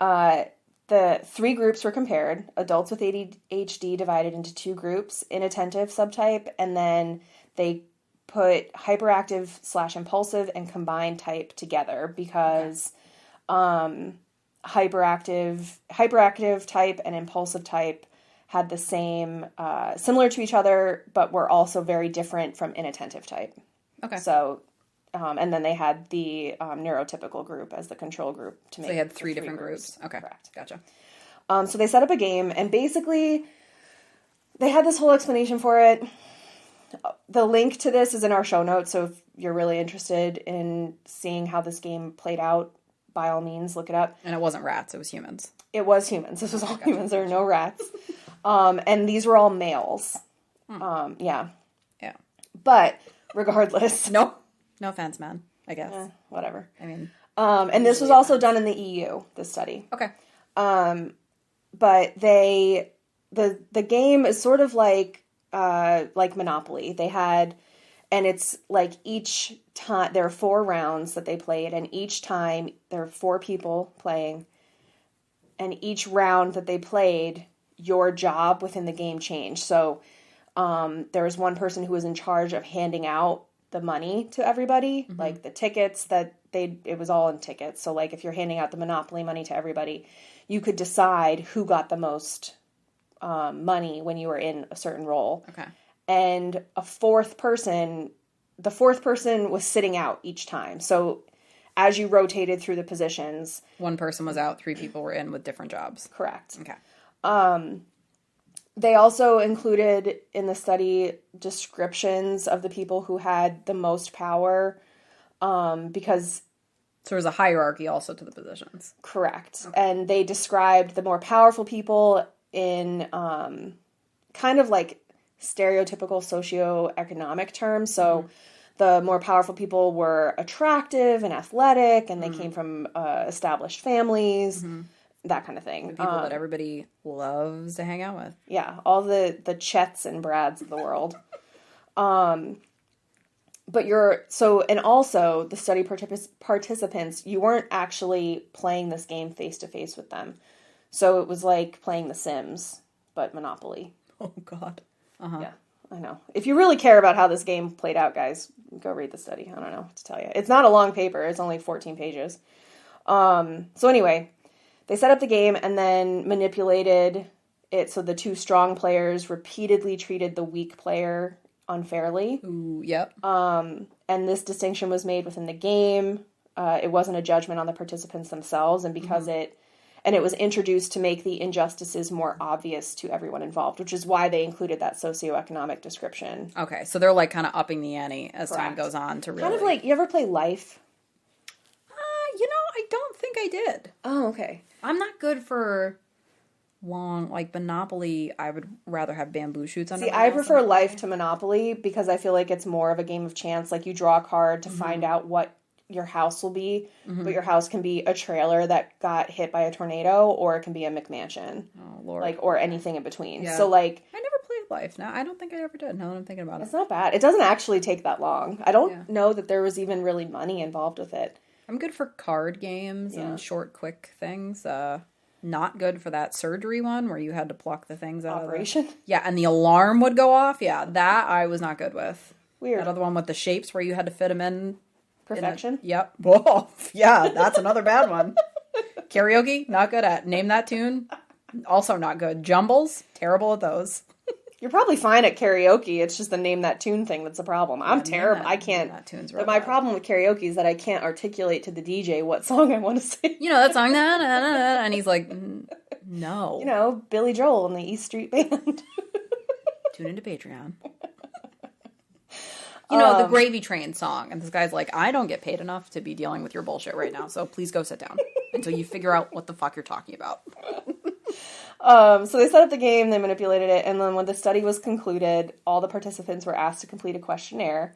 The 3 groups were compared. Adults with ADHD divided into 2 groups, inattentive subtype, and then they put hyperactive/impulsive and combined type together because hyperactive type and impulsive type had the same, similar to each other, but were also very different from inattentive type. Okay. So, and then they had the neurotypical group as the control group to make. They had the 3 different groups. Okay. Correct. Gotcha. So they set up a game, and basically, they had this whole explanation for it. The link to this is in our show notes, so if you're really interested in seeing how this game played out, by all means, look it up. And it wasn't rats, it was humans. It was humans. This was all humans. There were no rats. And these were all males. Yeah. Yeah. But regardless. No offense, man, I guess. Whatever. I mean. And this was also done in the EU, this study. Okay. But the game is sort of like Monopoly. They had, and it's like each time, there are 4 rounds that they played, and each time there are 4 people playing, and each round that they played, your job within the game changed. So there was one person who was in charge of handing out the money to everybody, like the tickets it was all in tickets. So like if you're handing out the Monopoly money to everybody, you could decide who got the most money when you were in a certain role. Okay. And the 4th person was sitting out each time. So as you rotated through the positions. One person was out, 3 people were in with different jobs. Correct. Okay. They also included in the study descriptions of the people who had the most power, because... So there's a hierarchy also to the positions. Correct. Okay. And they described the more powerful people in kind of like stereotypical socioeconomic terms. So the more powerful people were attractive and athletic, and they came from established families. That kind of thing. The people that everybody loves to hang out with. Yeah, all the Chets and Brads of the world. But and also the study participants, you weren't actually playing this game face to face with them. So it was like playing The Sims, but Monopoly. Oh, God. Yeah, I know. If you really care about how this game played out, guys, go read the study. I don't know what to tell you. It's not a long paper. It's only 14 pages. So anyway... They set up the game and then manipulated it so the 2 strong players repeatedly treated the weak player unfairly. Ooh, yep. And this distinction was made within the game. It wasn't a judgment on the participants themselves, and because it was introduced to make the injustices more obvious to everyone involved, which is why they included that socioeconomic description. Okay, so they're like kind of upping the ante as Correct. time goes on to really... Kind of like, you ever play Life? I don't think I did. Oh, okay. I'm not good for long, like Monopoly. I would rather have bamboo shoots under. See, I prefer Life to Monopoly because I feel like it's more of a game of chance. Like you draw a card to find out what your house will be, but your house can be a trailer that got hit by a tornado, or it can be a McMansion. Oh, Lord. Like, or anything in between. Yeah. So like, I never played Life. No, I don't think I ever did. Now that I'm thinking about it, it's not bad. It doesn't actually take that long. I don't know that there was even really money involved with it. I'm good for card games and short, quick things. Not good for that surgery one where you had to pluck the things out Operation? of the... Yeah, and the alarm would go off. Yeah, that I was not good with. Weird. That other one with the shapes where you had to fit them in. Perfection? Yep. Whoa. Yeah, that's another bad one. Karaoke, not good at. Name that tune, also not good. Jumbles, terrible at those. You're probably fine at karaoke. It's just the name that tune thing that's the problem. I'm terrible. I can't. That tune's but my problem with karaoke is that I can't articulate to the DJ what song I want to sing. You know that song, and he's like, no. You know, Billy Joel and the East Street Band. Tune into Patreon. You know, the Gravy Train song. And this guy's like, I don't get paid enough to be dealing with your bullshit right now, so please go sit down until you figure out what the fuck you're talking about. So they set up the game, they manipulated it, and then when the study was concluded, all the participants were asked to complete a questionnaire.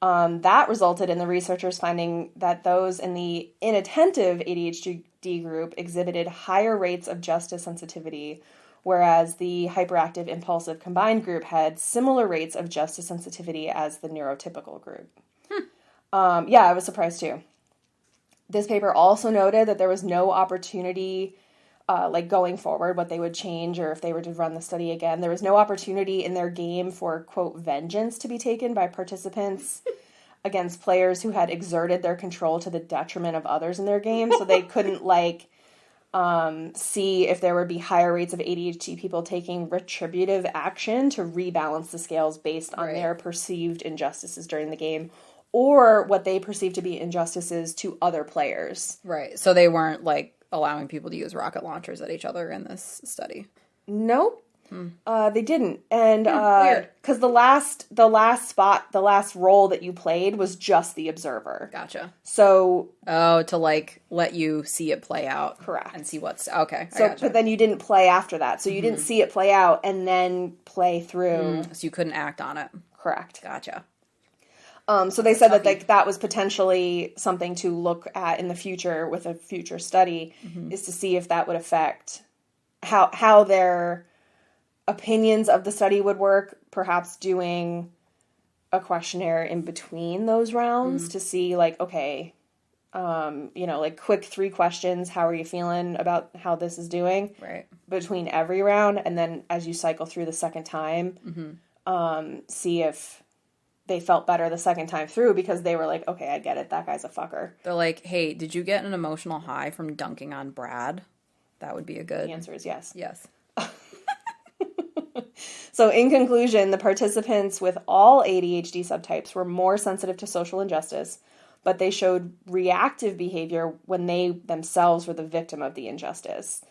That resulted in the researchers finding that those in the inattentive ADHD group exhibited higher rates of justice sensitivity, whereas the hyperactive impulsive combined group had similar rates of justice sensitivity as the neurotypical group. Yeah, I was surprised too. This paper also noted that there was no opportunity, like going forward, what they would change or if they were to run the study again. There was no opportunity in their game for, quote, vengeance to be taken by participants against players who had exerted their control to the detriment of others in their game. So they couldn't, like, see if there would be higher rates of ADHD people taking retributive action to rebalance the scales based on their perceived injustices during the game, or what they perceived to be injustices to other players. Right. So they weren't, like, allowing people to use rocket launchers at each other in this study. Nope. They didn't. And weird. Because the last role that you played was just the observer. Gotcha. So to, like, let you see it play out. Correct. And see what's... Okay, so, I gotcha. but then you didn't play after that. So you didn't see it play out and then play through. So you couldn't act on it. Correct. Gotcha. So they said that, like, that was potentially something to look at in the future with a future study, is to see if that would affect how their opinions of the study would work, perhaps doing a questionnaire in between those rounds to see, like, okay, like quick 3 questions, how are you feeling about how this is doing? Right. Between every round, and then as you cycle through the second time, see if they felt better the second time through, because they were like, okay, I get it, that guy's a fucker. They're like, hey, did you get an emotional high from dunking on Brad? That would be a good... The answer is yes. Yes. So in conclusion, the participants with all ADHD subtypes were more sensitive to social injustice, but they showed reactive behavior when they themselves were the victim of the injustice.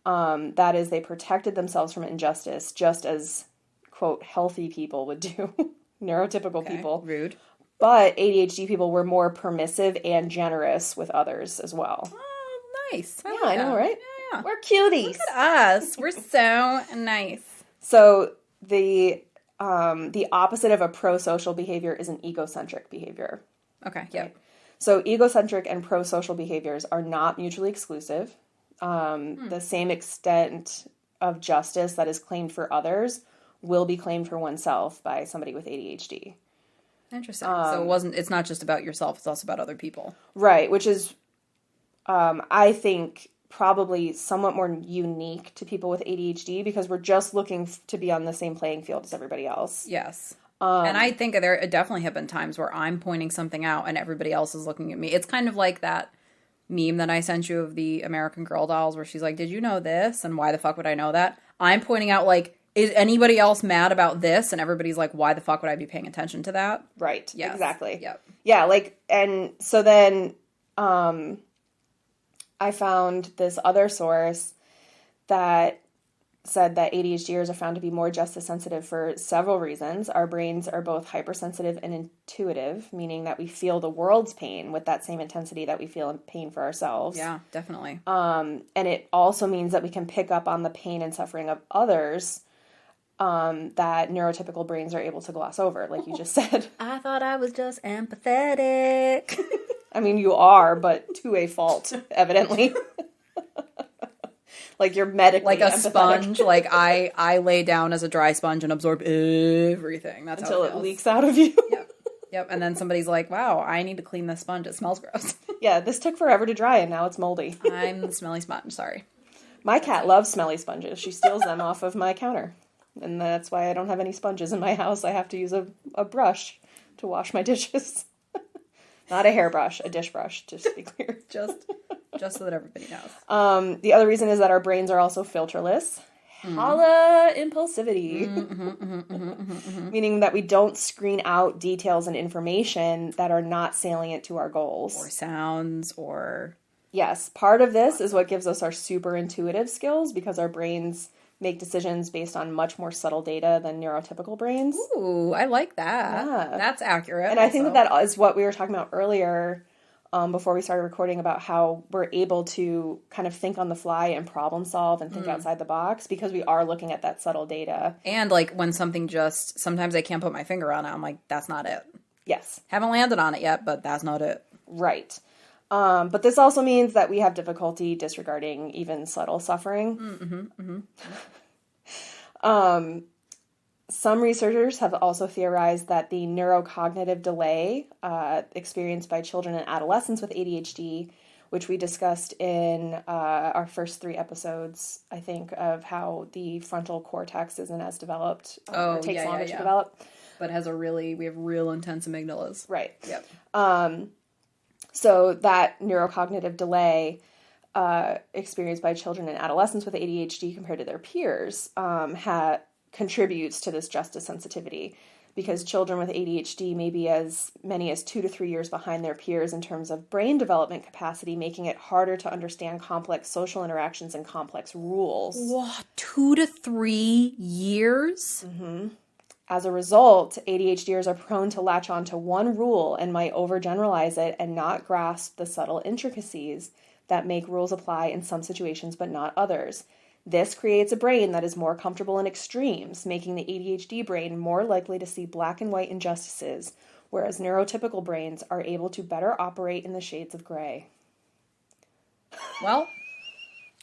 That is, they protected themselves from injustice just as, quote, healthy people would do. Neurotypical people. Rude. But ADHD people were more permissive and generous with others as well. Oh, nice. I know, right? Yeah. We're cuties. Look at us. We're so nice. So the opposite of a pro-social behavior is an egocentric behavior. Okay, yep. Right? So egocentric and pro-social behaviors are not mutually exclusive. The same extent of justice that is claimed for others will be claimed for oneself by somebody with ADHD. Interesting. So it's not just about yourself, it's also about other people. Right, which is, I think, probably somewhat more unique to people with ADHD, because we're just looking to be on the same playing field as everybody else. Yes. And I think there definitely have been times where I'm pointing something out and everybody else is looking at me. It's kind of like that meme that I sent you of the American Girl dolls where she's like, did you know this? And why the fuck would I know that? I'm pointing out, like, is anybody else mad about this? And everybody's like, why the fuck would I be paying attention to that? Right. Yes. Exactly. Yep. Yeah, like, and so then I found this other source that said that ADHDers are found to be more justice sensitive for several reasons. Our brains are both hypersensitive and intuitive, meaning that we feel the world's pain with that same intensity that we feel pain for ourselves. Yeah, definitely. And it also means that we can pick up on the pain and suffering of others that neurotypical brains are able to gloss over, like you just said. I thought I was just empathetic. I mean, you are, but to a fault, evidently. Like you're medically like a empathetic. sponge. Like I lay down as a dry sponge and absorb everything. That's until how it leaks out of you. Yep. And then somebody's like, wow, I need to clean this sponge. It smells gross. Yeah, this took forever to dry and now it's moldy. I'm the smelly sponge. Sorry. My cat loves smelly sponges. She steals them off of my counter. And that's why I don't have any sponges in my house. I have to use a brush to wash my dishes. Not a hairbrush, a dish brush, just to be clear. Just so that everybody knows. The other reason is that our brains are also filterless. Holla impulsivity. Meaning that we don't screen out details and information that are not salient to our goals. Or sounds, or... Yes, part of this is what gives us our super intuitive skills, because our brains make decisions based on much more subtle data than neurotypical brains. Ooh, I like that. Yeah. That's accurate. And I think that is what we were talking about earlier before we started recording about how we're able to kind of think on the fly and problem solve and think outside the box because we are looking at that subtle data. And like when something just, sometimes I can't put my finger on it. I'm like, that's not it. Yes. Haven't landed on it yet, but that's not it. Right. But this also means that we have difficulty disregarding even subtle suffering. Some researchers have also theorized that the neurocognitive delay experienced by children and adolescents with ADHD, which we discussed in our first 3 episodes, I think, of how the frontal cortex isn't as developed, or takes longer to develop. But we have real intense amygdalas. Right. Yep. So that neurocognitive delay experienced by children and adolescents with ADHD compared to their peers contributes to this justice sensitivity, because children with ADHD may be as many as 2 to 3 years behind their peers in terms of brain development capacity, making it harder to understand complex social interactions and complex rules. What, 2 to 3 years? As a result, ADHDers are prone to latch on to one rule and might overgeneralize it and not grasp the subtle intricacies that make rules apply in some situations but not others. This creates a brain that is more comfortable in extremes, making the ADHD brain more likely to see black and white injustices, whereas neurotypical brains are able to better operate in the shades of gray. Well,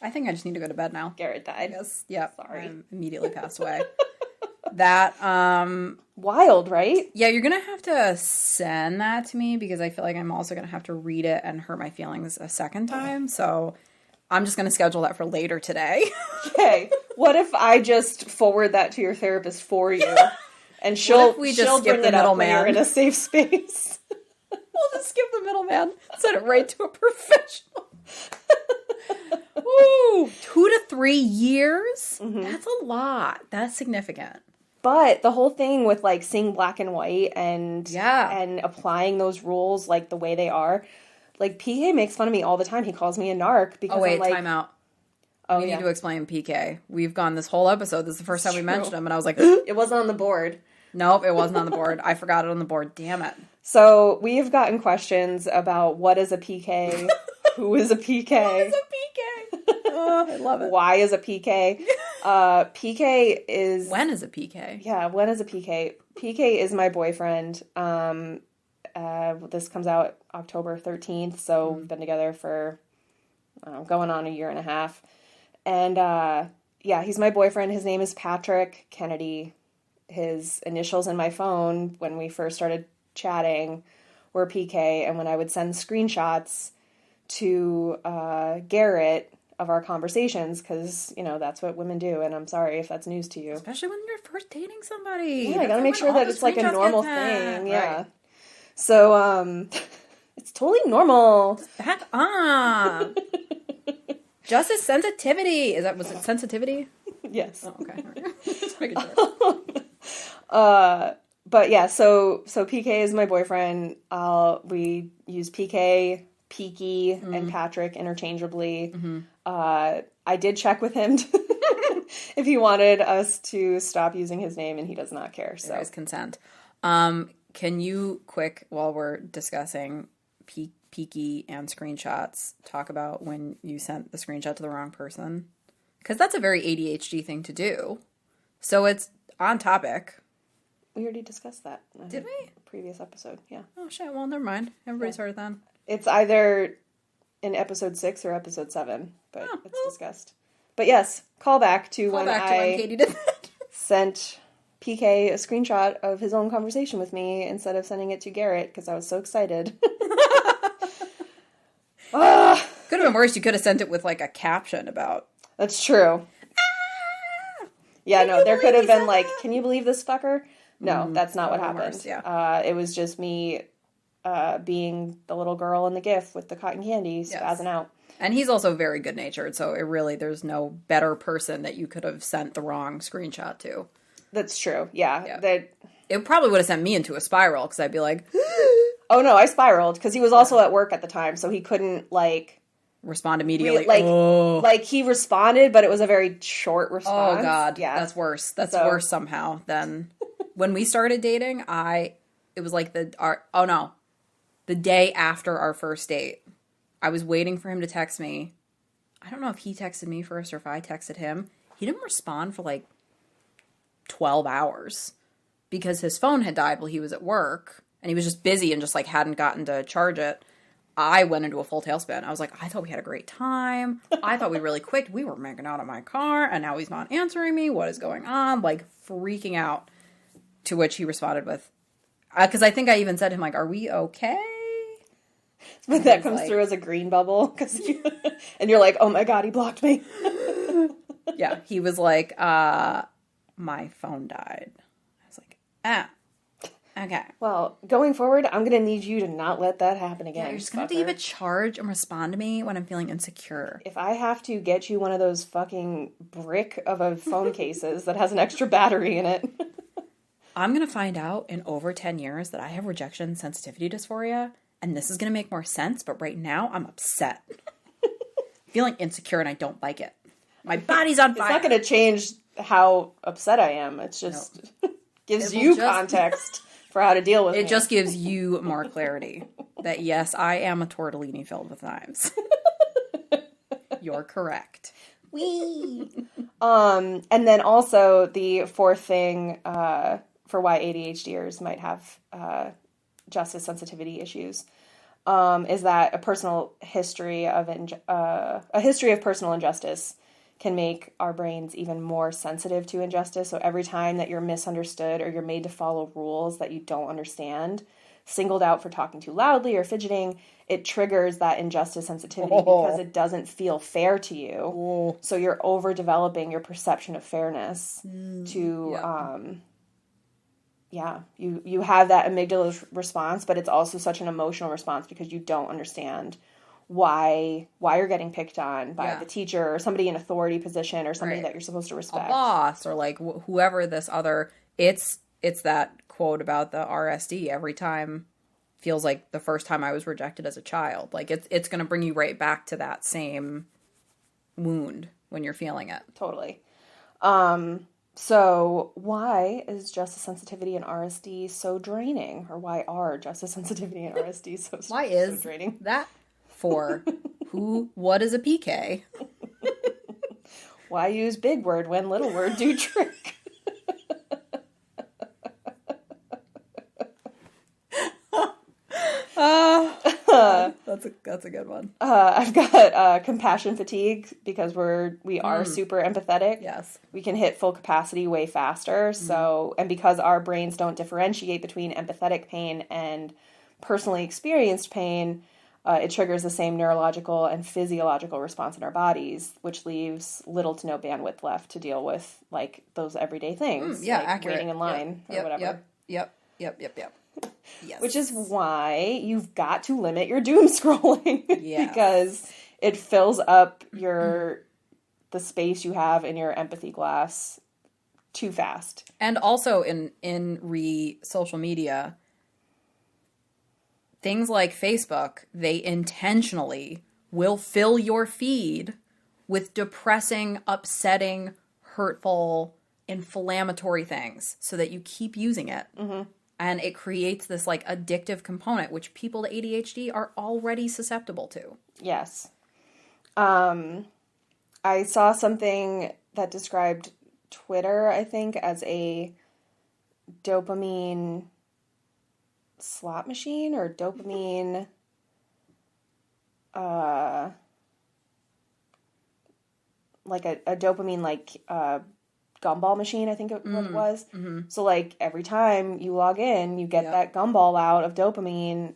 I think I just need to go to bed now. Garrett died. Yes. Yep. Sorry. I immediately passed away. That, Wild, right? yeah, you're gonna have to send that to me because I feel like I'm also gonna have to read it and hurt my feelings a second time, so I'm just gonna schedule that for later today. Okay. What if I just forward that to your therapist for you? And she'll bring it up when you're in a safe space. We'll just skip the middleman. Send it right to a professional. Ooh, 2 to 3 years? That's a lot. That's significant. But the whole thing with like seeing black and white and applying those rules like the way they are, like PK makes fun of me all the time. He calls me a narc because I'm like, time out. We need to explain PK. We've gone this whole episode. This is the first time we mentioned him, and I was like, it wasn't on the board. Nope, it wasn't on the board. I forgot it on the board. Damn it. So we have gotten questions about what is a PK, who is a PK, What is a PK? Oh, I love it. why is a PK. PK is... When is a PK? Yeah, when is a PK? PK is my boyfriend. This comes out October 13th, so we've been together for going on a year and a half. And yeah, he's my boyfriend. His name is Patrick Kennedy. His initials in my phone when we first started chatting were PK, and when I would send screenshots to Garrett of our conversations, because, you know, that's what women do, and I'm sorry if that's news to you. Especially when you're first dating somebody. Yeah, I gotta make sure that it's like a normal thing. Yeah. Right. So, it's totally normal. Back on. Justice sensitivity. Was it sensitivity? Yes. Oh, okay. Just making sure. But yeah, so PK is my boyfriend. We use PK, Peaky, and Patrick interchangeably. I did check with him if he wanted us to stop using his name, and he does not care. So there is consent. Can you, while we're discussing Peaky and screenshots, talk about when you sent the screenshot to the wrong person? Because that's a very ADHD thing to do. So it's on topic. We already discussed that. Did we? Previous episode, yeah. Oh, shit. Well, never mind. Everybody's heard it then. It's either in episode 6 or episode 7, but it's discussed. But yes, call back to when Katie did that. Sent PK a screenshot of his own conversation with me instead of sending it to Garrett because I was so excited. Could have been worse. You could have sent it with like a caption about. That's true. Yeah, no, there could have been like, can you believe this fucker? No, that's not what happened. Worse, yeah. It was just me being the little girl in the GIF with the cotton candy spazzing out. And he's also very good-natured, so there's no better person that you could have sent the wrong screenshot to. That's true, yeah. It probably would have sent me into a spiral, because I'd be like... Oh, no, I spiraled, because he was also at work at the time, so he couldn't, like... Respond immediately. Like, he responded, but it was a very short response. Oh, God. Yeah. That's worse. That's worse somehow than... When we started dating, it was like oh, no. the day after our first date. I was waiting for him to text me. I don't know if he texted me first or if I texted him. He didn't respond for like 12 hours because his phone had died while he was at work and he was just busy and just like hadn't gotten to charge it. I went into a full tailspin. I was like, I thought we had a great time. I thought we really clicked. We were making out in my car and now he's not answering me. What is going on? Like freaking out. To which he responded with, because I think I even said to him, like, are we okay? But that comes through as a green bubble, and you're like, oh my God, he blocked me. Yeah, he was like, my phone died. I was like, okay. Well, going forward, I'm going to need you to not let that happen again. Yeah, you're just going to have to give a charge and respond to me when I'm feeling insecure. If I have to get you one of those fucking brick of a phone cases that has an extra battery in it. I'm going to find out in over 10 years that I have rejection sensitivity dysphoria, and this is going to make more sense, but right now I'm upset. Feeling insecure and I don't like it. My body's on fire. It's not going to change how upset I am. It's just gives you context for how to deal with it. It just gives you more clarity that yes, I am a tortellini filled with knives. You're correct. Wee. And then also the fourth thing for why ADHDers might have justice sensitivity issues is that a history of personal injustice can make our brains even more sensitive to injustice. So every time that you're misunderstood or you're made to follow rules that you don't understand, singled out for talking too loudly or fidgeting, it triggers that injustice sensitivity because it doesn't feel fair to you. So you're overdeveloping your perception of fairness to, you have that amygdala response, but it's also such an emotional response because you don't understand why you're getting picked on by the teacher or somebody in authority position or somebody that you're supposed to respect. A boss or like whoever this other, it's that quote about the RSD every time feels like the first time I was rejected as a child. Like it's going to bring you right back to that same wound when you're feeling it. Totally. So why is justice sensitivity and RSD so draining? Or why are justice sensitivity and RSD so draining? Why is that for? What is a PK? Why use big word when little word do trick? That's a good one. I've got compassion fatigue because we are super empathetic. Yes. We can hit full capacity way faster. So, and because our brains don't differentiate between empathetic pain and personally experienced pain, it triggers the same neurological and physiological response in our bodies, which leaves little to no bandwidth left to deal with like those everyday things. Yeah, like accurate. Waiting in line or whatever. Yep. Yes. Which is why you've got to limit your doom scrolling because it fills up the space you have in your empathy glass too fast. And also in social media, things like Facebook, they intentionally will fill your feed with depressing, upsetting, hurtful, inflammatory things so that you keep using it. Mm-hmm. And it creates this like addictive component, which people with ADHD are already susceptible to. Yes. I saw something that described Twitter, I think, as a dopamine slot machine or dopamine like a dopamine like gumball machine, I think what it was. Mm-hmm. So like every time you log in, you get that gumball out of dopamine,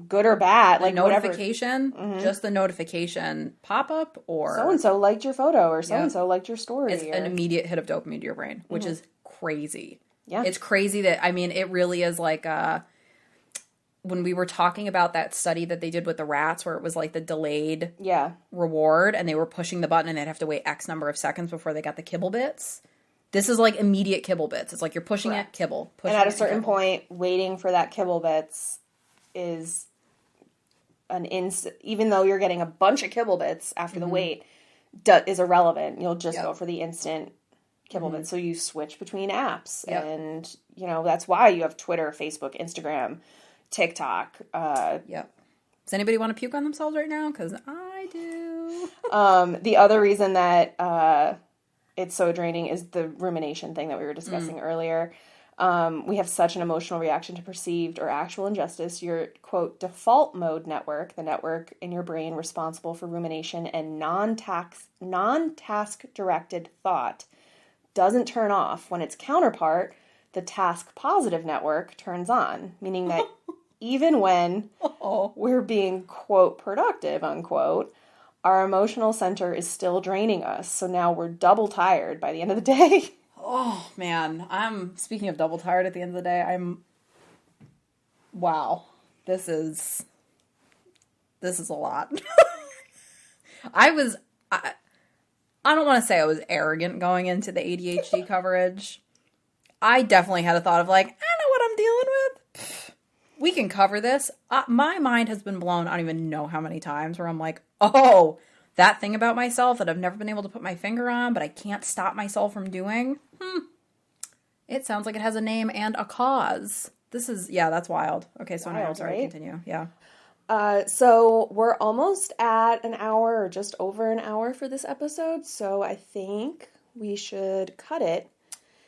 good or bad, like notification, just the notification pop up, or so and so liked your photo, or so and so liked your story. It's an immediate hit of dopamine to your brain, which is crazy. Yeah, it's crazy that it really is like when we were talking about that study that they did with the rats where it was like the delayed reward and they were pushing the button and they'd have to wait X number of seconds before they got the kibble bits. This is like immediate kibble bits. It's like you're pushing it, kibble. And at a certain point, waiting for that kibble bits is even though you're getting a bunch of kibble bits after the wait, is irrelevant. You'll just go for the instant kibble bits. So you switch between apps. And, that's why you have Twitter, Facebook, Instagram, TikTok. Yep. Does anybody want to puke on themselves right now? Because I do. The other reason that it's so draining is the rumination thing that we were discussing earlier. We have such an emotional reaction to perceived or actual injustice. Your, quote, default mode network, the network in your brain responsible for rumination and non-task directed thought, doesn't turn off when its counterpart, the task positive network, turns on, meaning that even when we're being, quote, productive, unquote, our emotional center is still draining us. So now we're double tired by the end of the day. Oh, man. Speaking of double tired at the end of the day, wow. This is a lot. I don't want to say I was arrogant going into the ADHD coverage. I definitely had a thought of like, I know what I'm dealing with. We can cover this. My mind has been blown. I don't even know how many times where I'm like, oh, that thing about myself that I've never been able to put my finger on, but I can't stop myself from doing. It sounds like it has a name and a cause. That's wild. Okay, so now I'm sorry, right? Continue. Yeah. So we're almost at an hour or just over an hour for this episode. So I think we should cut it.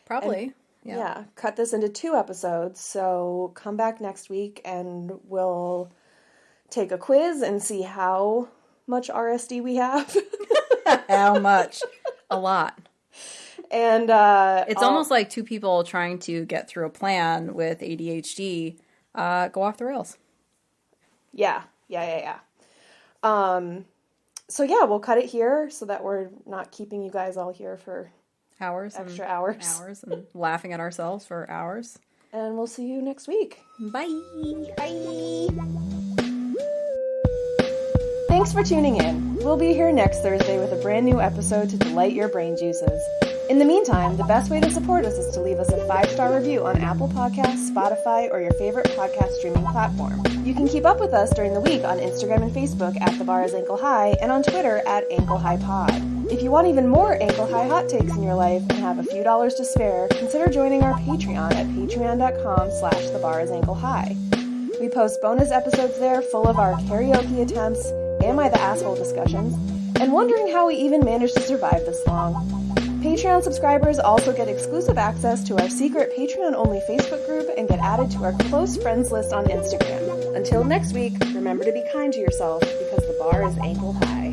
Probably. Yeah, cut this into 2 episodes. So come back next week and we'll take a quiz and see how much RSD we have. How much? A lot. And it's almost like 2 people trying to get through a plan with ADHD go off the rails. Yeah. So yeah, we'll cut it here so that we're not keeping you guys all here for extra hours and laughing at ourselves for hours. And we'll see you next week. Bye. Thanks for tuning in. We'll be here next Thursday with a brand new episode to delight your brain juices. In the meantime, the best way to support us is to leave us a 5-star review on Apple Podcasts, Spotify, or your favorite podcast streaming platform. You can keep up with us during the week on Instagram and Facebook at The Bar is Ankle High and on Twitter at Ankle High Pod. If you want even more Ankle High hot takes in your life and have a few dollars to spare, consider joining our Patreon at patreon.com/thebarisAnkleHigh. We post bonus episodes there full of our karaoke attempts, Am I the Asshole discussions, and wondering how we even managed to survive this long. Patreon subscribers also get exclusive access to our secret Patreon-only Facebook group and get added to our close friends list on Instagram. Until next week, remember to be kind to yourself because the bar is ankle high.